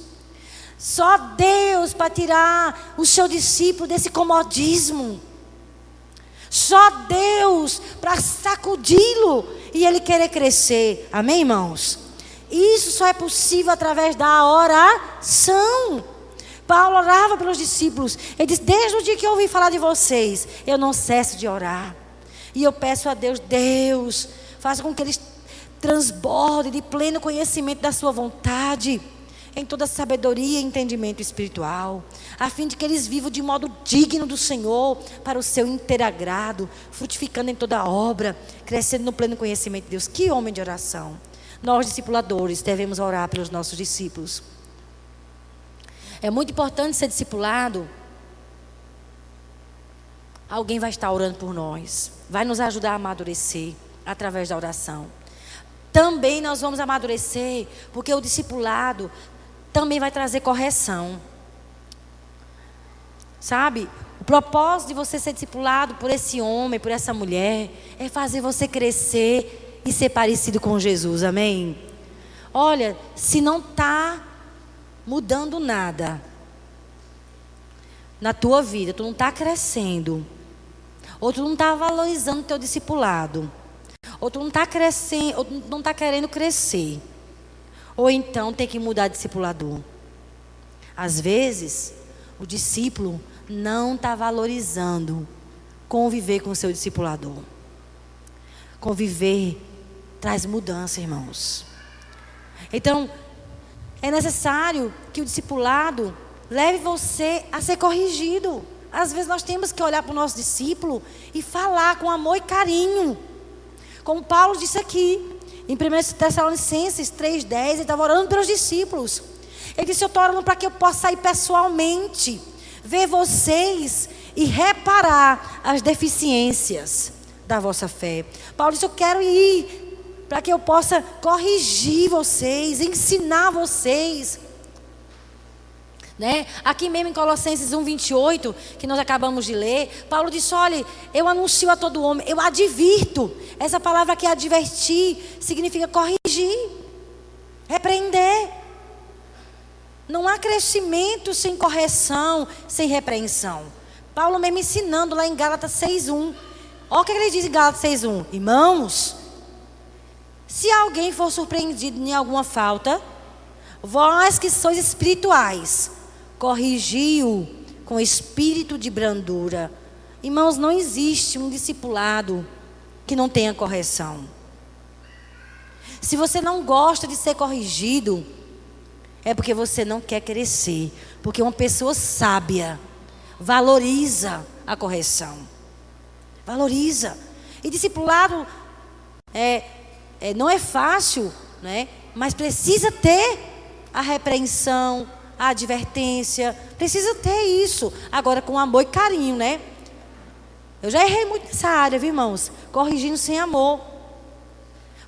Só Deus para tirar o seu discípulo desse comodismo. Só Deus para sacudi-lo e ele querer crescer. Amém, irmãos? Isso só é possível através da oração. Paulo orava pelos discípulos. Ele disse: desde o dia que eu ouvi falar de vocês, eu não cesso de orar. E eu peço a Deus, Deus, faça com que eles transbordem de pleno conhecimento da sua vontade, em toda sabedoria e entendimento espiritual, a fim de que eles vivam de modo digno do Senhor, para o seu inteiro agrado, frutificando em toda a obra, crescendo no pleno conhecimento de Deus. Que homem de oração! Nós, discipuladores, devemos orar pelos nossos discípulos. É muito importante ser discipulado. Alguém vai estar orando por nós, vai nos ajudar a amadurecer através da oração. Também nós vamos amadurecer, porque o discipulado também vai trazer correção. Sabe? O propósito de você ser discipulado por esse homem, por essa mulher, é fazer você crescer e ser parecido com Jesus. Amém? Olha, se não está mudando nada na tua vida, tu não está crescendo, ou tu não está valorizando o teu discipulado, ou tu não está crescendo, ou tu não está querendo crescer, ou então tem que mudar de discipulador. Às vezes, o discípulo não está valorizando conviver com o seu discipulador. Conviver traz mudança, irmãos. Então, é necessário que o discipulado leve você a ser corrigido. Às vezes nós temos que olhar para o nosso discípulo e falar com amor e carinho. Como Paulo disse aqui, Em 1 Tessalonicenses 3,10, ele estava orando pelos discípulos. Ele disse: eu estou orando para que eu possa ir pessoalmente, ver vocês e reparar as deficiências da vossa fé. Paulo disse: eu quero ir para que eu possa corrigir vocês, ensinar vocês. Aqui mesmo em Colossenses 1,28, que nós acabamos de ler, Paulo disse: olha, eu anuncio a todo homem, eu advirto. Essa palavra aqui, advertir, significa corrigir, repreender. Não há crescimento sem correção, sem repreensão. Paulo mesmo ensinando lá em Gálatas 6,1. Olha o que ele diz em Gálatas 6,1. Irmãos, se alguém for surpreendido em alguma falta, vós que sois espirituais, corrigiu com espírito de brandura. Irmãos, não existe um discipulado que não tenha correção. Se você não gosta de ser corrigido, é porque você não quer crescer. Porque uma pessoa sábia valoriza a correção. Valoriza. E discipulado não é fácil, mas precisa ter a repreensão, a advertência. Precisa ter isso. Agora com amor e carinho, Eu já errei muito nessa área, viu, irmãos? Corrigindo sem amor.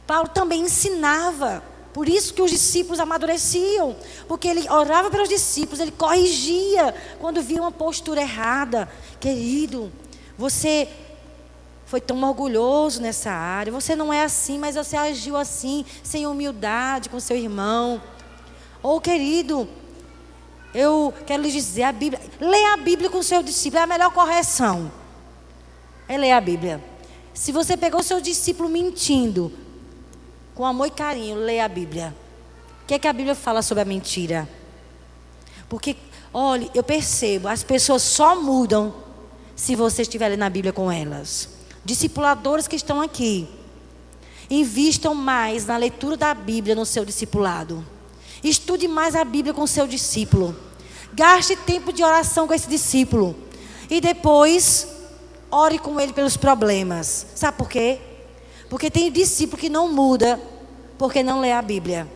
Paulo também ensinava. Por isso que os discípulos amadureciam. Porque ele orava pelos discípulos, ele corrigia quando via uma postura errada. Querido, você foi tão orgulhoso nessa área. Você não é assim, mas você agiu assim, sem humildade com seu irmão. Ou, querido, eu quero lhe dizer, a Bíblia, leia a Bíblia com o seu discípulo, é a melhor correção. É ler a Bíblia. Se você pegou o seu discípulo mentindo, com amor e carinho, leia a Bíblia. O que é que a Bíblia fala sobre a mentira? Porque, olha, eu percebo, as pessoas só mudam se você estiver lendo a Bíblia com elas. Discipuladores que estão aqui, invistam mais na leitura da Bíblia no seu discipulado. Estude mais a Bíblia com o seu discípulo. Gaste tempo de oração com esse discípulo. E depois, ore com ele pelos problemas. Sabe por quê? Porque tem discípulo que não muda porque não lê a Bíblia.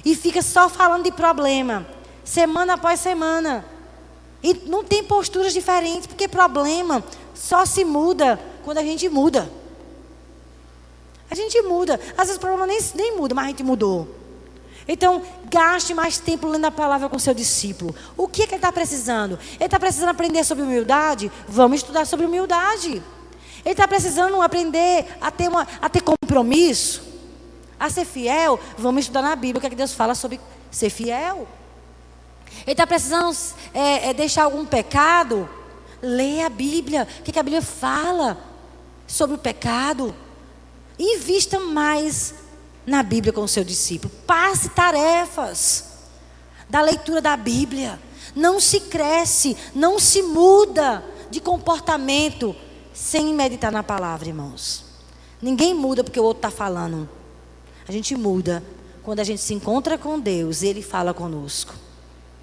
E fica só falando de problema, semana após semana. E não tem posturas diferentes, porque problema só se muda quando a gente muda. A gente muda. Às vezes o problema nem muda, mas a gente mudou. Então, gaste mais tempo lendo a palavra com seu discípulo. O que ele está precisando? Ele está precisando aprender sobre humildade? Vamos estudar sobre humildade. Ele está precisando aprender a ter compromisso? A ser fiel? Vamos estudar na Bíblia o que é que Deus fala sobre ser fiel. Ele está precisando deixar algum pecado? Leia a Bíblia. O que a Bíblia fala sobre o pecado? Invista mais na Bíblia com o seu discípulo. Passe tarefas da leitura da Bíblia. Não se cresce, não se muda de comportamento sem meditar na palavra, irmãos. Ninguém muda porque o outro está falando. A gente muda quando a gente se encontra com Deus e Ele fala conosco.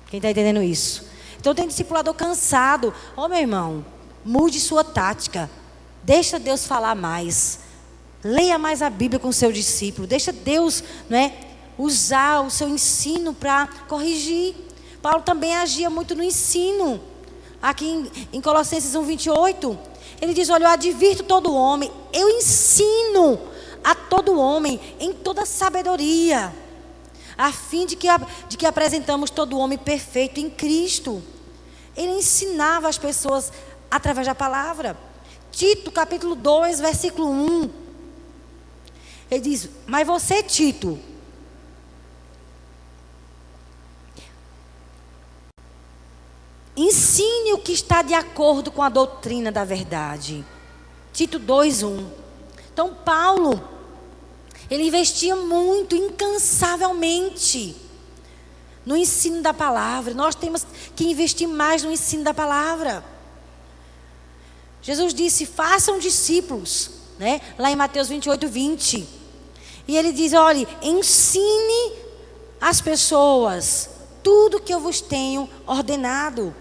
Quem está entendendo isso? Então tem discipulador cansado. Meu irmão, mude sua tática. Deixa Deus falar mais. Leia mais a Bíblia com o seu discípulo. Deixa Deus, usar o seu ensino para corrigir. Paulo também agia muito no ensino. Aqui em Colossenses 1,28, ele diz: olha, eu advirto todo homem, eu ensino a todo homem em toda sabedoria, a fim de que apresentamos todo homem perfeito em Cristo. Ele ensinava as pessoas através da palavra. Tito, capítulo 2, versículo 1. Ele diz: mas você, Tito, ensine o que está de acordo com a doutrina da verdade. Tito 2:1. Então Paulo, ele investia muito, incansavelmente, no ensino da palavra. Nós temos que investir mais no ensino da palavra. Jesus disse: façam discípulos, lá em Mateus 28:20. E ele diz: olhe, ensine as pessoas tudo que eu vos tenho ordenado.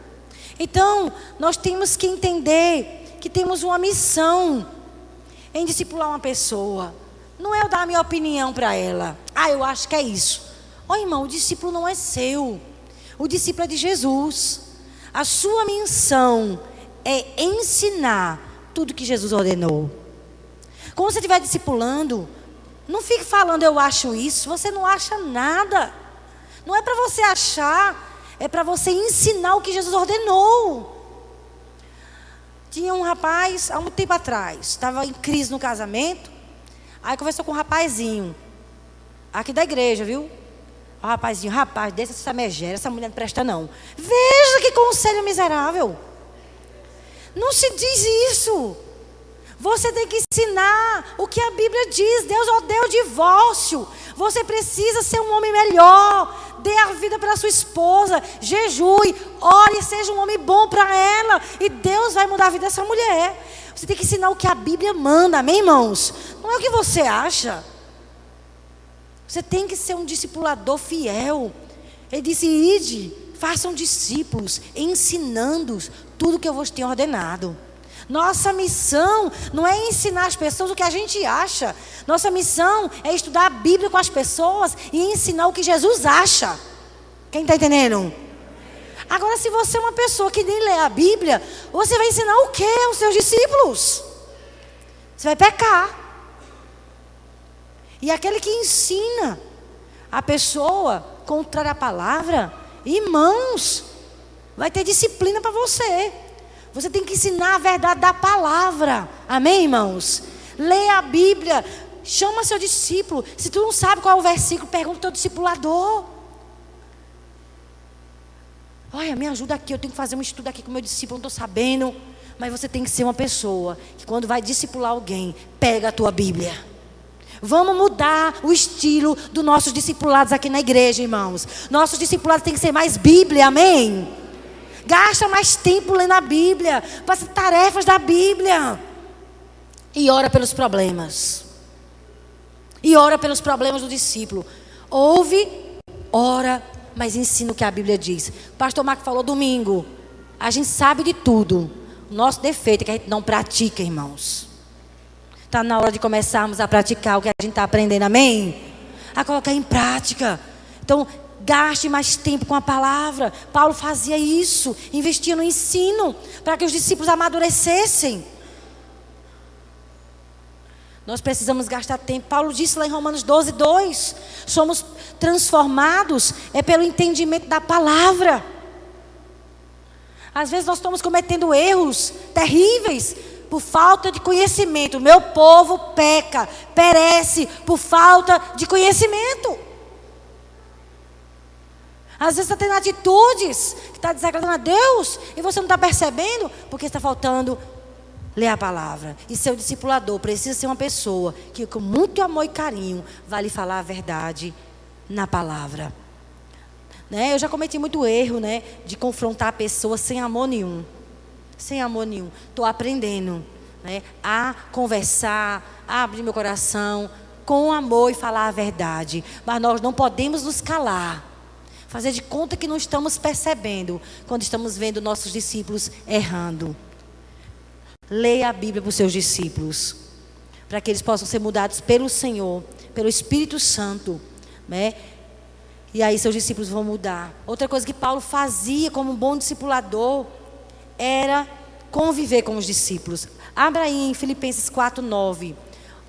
Então, nós temos que entender que temos uma missão em discipular uma pessoa. Não é eu dar a minha opinião para ela. Ah, eu acho que é isso. Ó, irmão, o discípulo não é seu. O discípulo é de Jesus. A sua missão é ensinar tudo que Jesus ordenou. Quando você estiver discipulando, não fique falando eu acho isso. Você não acha nada. Não é para você achar. É para você ensinar o que Jesus ordenou. Tinha um rapaz, há um tempo atrás, estava em crise no casamento. Aí conversou com um rapazinho, aqui da igreja, viu? O rapazinho, rapaz, deixa essa megera, essa mulher não presta não. Veja que conselho miserável. Não se diz isso. Você tem que ensinar o que a Bíblia diz. Deus odeia o divórcio. Você precisa ser um homem melhor. Dê a vida pela sua esposa. Jejue, ore, seja um homem bom para ela. E Deus vai mudar a vida dessa mulher. Você tem que ensinar o que a Bíblia manda, amém, irmãos? Não é o que você acha. Você tem que ser um discipulador fiel. Ele disse, ide, façam discípulos, ensinando-os tudo que eu vos tenho ordenado. Nossa missão não é ensinar as pessoas o que a gente acha. Nossa missão é estudar a Bíblia com as pessoas e ensinar o que Jesus acha. Quem está entendendo? Agora, se você é uma pessoa que nem lê a Bíblia, você vai ensinar o que aos seus discípulos? Você vai pecar. E aquele que ensina a pessoa contrária à palavra, irmãos, vai ter disciplina para você. Você tem que ensinar a verdade da palavra. Amém, irmãos? Leia a Bíblia. Chama seu discípulo. Se tu não sabe qual é o versículo, pergunta ao teu discipulador. Olha, me ajuda aqui. Eu tenho que fazer um estudo aqui com o meu discípulo. Não estou sabendo. Mas você tem que ser uma pessoa que quando vai discipular alguém, pega a tua Bíblia. Vamos mudar o estilo dos nossos discipulados aqui na igreja, irmãos. Nossos discipulados têm que ser mais Bíblia. Amém? Gasta mais tempo lendo a Bíblia. Faça tarefas da Bíblia. E ora pelos problemas. E ora pelos problemas do discípulo. Ouve, ora, mas ensina o que a Bíblia diz. O pastor Marco falou domingo. A gente sabe de tudo. O nosso defeito é que a gente não pratica, irmãos. Está na hora de começarmos a praticar o que a gente está aprendendo, amém? A colocar em prática. Então, gaste mais tempo com a palavra. Paulo fazia isso, investia no ensino, para que os discípulos amadurecessem. Nós precisamos gastar tempo. Paulo disse lá em Romanos 12:2, somos transformados pelo entendimento da palavra. Às vezes nós estamos cometendo erros terríveis por falta de conhecimento. Meu povo peca, perece por falta de conhecimento. Às vezes está tendo atitudes que está desagradando a Deus e você não está percebendo porque está faltando ler a palavra. E seu discipulador precisa ser uma pessoa que com muito amor e carinho vai lhe falar a verdade na palavra. Eu já cometi muito erro, de confrontar a pessoa sem amor nenhum. Sem amor nenhum. Estou aprendendo, a conversar, a abrir meu coração com amor e falar a verdade. Mas nós não podemos nos calar. Fazer de conta que não estamos percebendo quando estamos vendo nossos discípulos errando. Leia a Bíblia para os seus discípulos, para que eles possam ser mudados pelo Senhor, pelo Espírito Santo, E aí seus discípulos vão mudar. Outra coisa que Paulo fazia como um bom discipulador era conviver com os discípulos. Abra aí em Filipenses 4:9.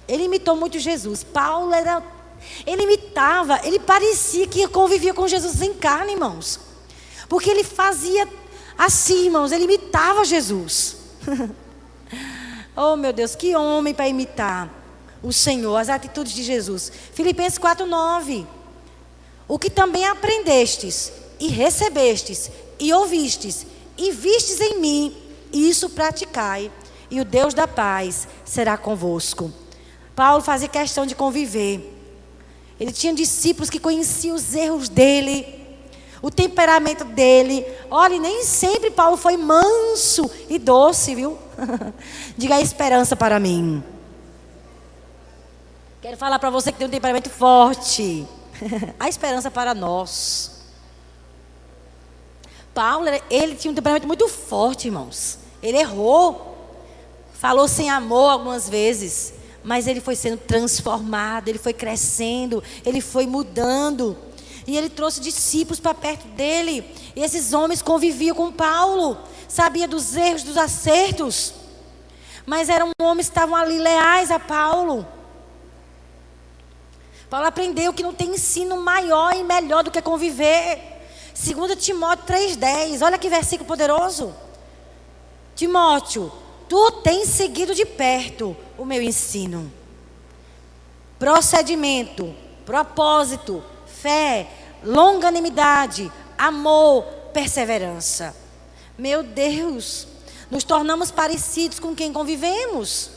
Ele imitou muito Jesus. Paulo ele imitava, ele parecia que convivia com Jesus em carne, irmãos. Porque ele fazia assim, irmãos, ele imitava Jesus. Oh, meu Deus, que homem para imitar o Senhor, as atitudes de Jesus. Filipenses 4:9. O que também aprendestes, e recebestes, e ouvistes, e vistes em mim, isso praticai, e o Deus da paz será convosco. Paulo fazia questão de conviver. Ele tinha discípulos que conheciam os erros dele, o temperamento dele. Olha, nem sempre Paulo foi manso e doce, viu? Diga a esperança para mim. Quero falar para você que tem um temperamento forte. A esperança para nós. Paulo, ele tinha um temperamento muito forte, irmãos. Ele errou. Falou sem amor algumas vezes. mas ele foi sendo transformado, ele foi crescendo, ele foi mudando. E ele trouxe discípulos para perto dele. E esses homens conviviam com Paulo, sabiam dos erros, dos acertos. Mas eram homens que estavam ali leais a Paulo. Paulo aprendeu que não tem ensino maior e melhor do que conviver. 2 Timóteo 3,10. Olha que versículo poderoso. Timóteo, tu tens seguido de perto o meu ensino, procedimento, propósito, fé, longanimidade, amor, perseverança. Meu Deus, nos tornamos parecidos com quem convivemos.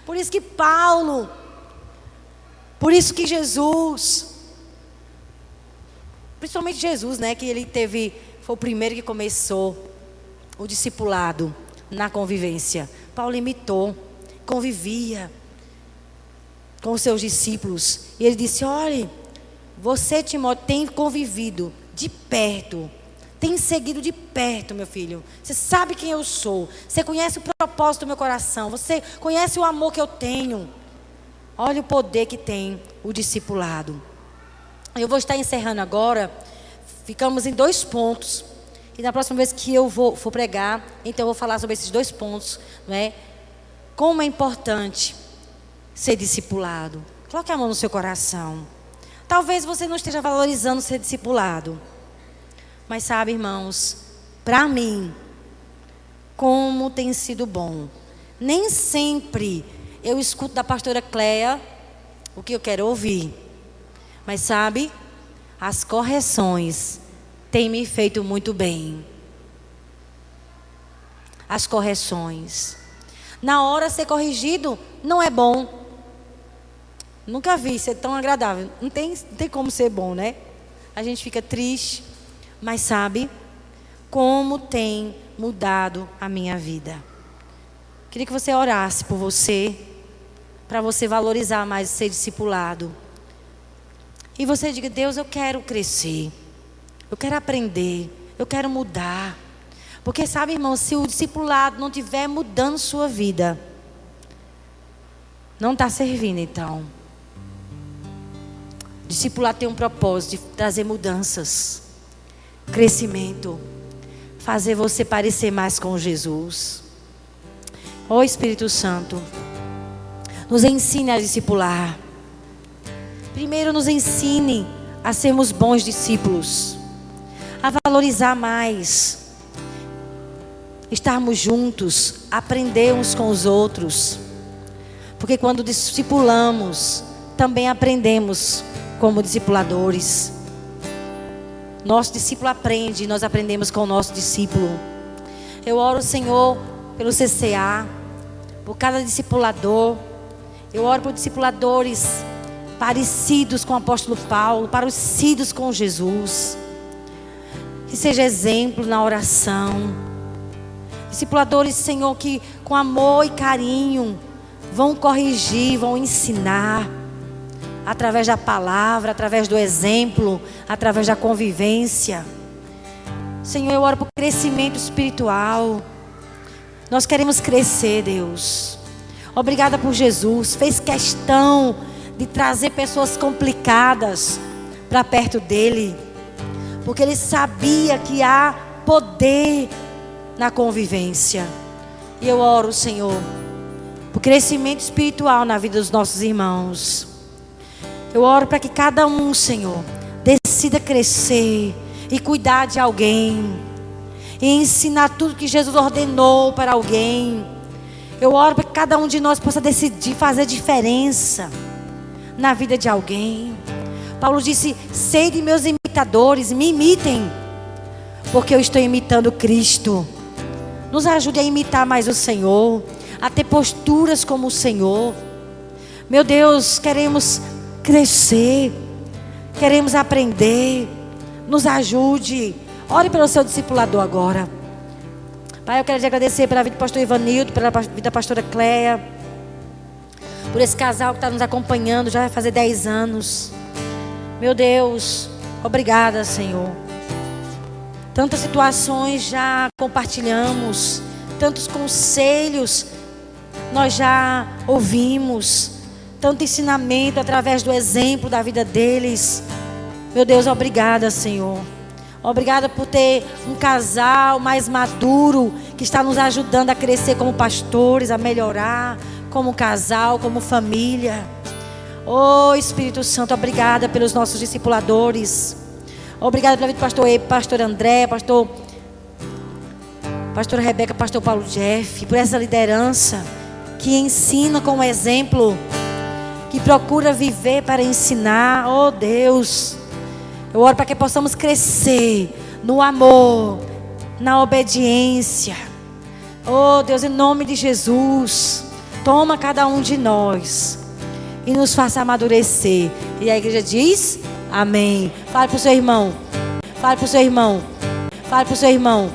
Por isso que Paulo, por isso que Jesus, principalmente Jesus, né, que ele foi o primeiro que começou o discipulado na convivência. Paulo imitou, convivia com os seus discípulos. E ele disse: olhe, você, Timóteo, tem convivido de perto, tem seguido de perto, meu filho. Você sabe quem eu sou, você conhece o propósito do meu coração, você conhece o amor que eu tenho. Olha o poder que tem o discipulado. Eu vou estar encerrando agora. Ficamos em 2 pontos. E na próxima vez que eu for pregar, então eu vou falar sobre esses 2 pontos, não é? Como é importante ser discipulado. Coloque a mão no seu coração. Talvez você não esteja valorizando ser discipulado. Mas sabe, irmãos, para mim, como tem sido bom. Nem sempre eu escuto da pastora Cléia o que eu quero ouvir. Mas sabe, as correções têm me feito muito bem. As correções. Na hora ser corrigido não é bom. Nunca vi ser tão agradável. Não tem como ser bom, né? A gente fica triste. Mas sabe como tem mudado a minha vida. Queria que você orasse por você, para você valorizar mais ser discipulado. E você diga: Deus, eu quero crescer. Eu quero aprender, eu quero mudar. Porque sabe, irmão, se o discipulado não estiver mudando sua vida, não está servindo então. Discipulado tem um propósito de trazer mudanças, crescimento, fazer você parecer mais com Jesus. Ó Espírito Santo, nos ensine a discipular. Primeiro nos ensine a sermos bons discípulos, a valorizar mais, estarmos juntos, aprender uns com os outros. Porque quando discipulamos, também aprendemos como discipuladores. Nosso discípulo aprende, nós aprendemos com o nosso discípulo. Eu oro, Senhor, pelo CCA, por cada discipulador. Eu oro por discipuladores parecidos com o apóstolo Paulo, parecidos com Jesus. Que seja exemplo na oração. Discipuladores, Senhor, que com amor e carinho vão corrigir, vão ensinar. Através da palavra, através do exemplo, através da convivência. Senhor, eu oro por crescimento espiritual. Nós queremos crescer, Deus. Obrigada por Jesus. Fez questão de trazer pessoas complicadas para perto dele. Porque ele sabia que há poder na convivência. E eu oro, Senhor, por crescimento espiritual na vida dos nossos irmãos. Eu oro para que cada um, Senhor, decida crescer e cuidar de alguém. E ensinar tudo que Jesus ordenou para alguém. Eu oro para que cada um de nós possa decidir fazer diferença na vida de alguém. Paulo disse: sede meus imitadores, me imitem, porque eu estou imitando Cristo. Nos ajude a imitar mais o Senhor, a ter posturas como o Senhor. Meu Deus, queremos crescer, queremos aprender. Nos ajude. Ore pelo seu discipulador agora. Pai, eu quero te agradecer pela vida do pastor Ivanildo, pela vida da pastora Cléia, por esse casal que está nos acompanhando, já vai fazer 10 anos. Meu Deus, obrigada, Senhor. Tantas situações já compartilhamos, tantos conselhos nós já ouvimos tanto ensinamento através do exemplo da vida deles. Meu Deus, obrigada, Senhor. Obrigada por ter um casal mais maduro que está nos ajudando a crescer como pastores, a melhorar como casal, como família. Oh, Espírito Santo, obrigada pelos nossos discipuladores. Obrigada pela vida do pastor Eibe, pastor André, pastora Rebeca, pastor Paulo Jeff, por essa liderança que ensina com exemplo, que procura viver para ensinar. Oh Deus, eu oro para que possamos crescer no amor, na obediência. Oh Deus, em nome de Jesus, toma cada um de nós e nos faça amadurecer. E a igreja diz: amém. Fale para o seu irmão. Fale para o seu irmão. Fale para o seu irmão.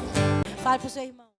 Fale para o seu irmão.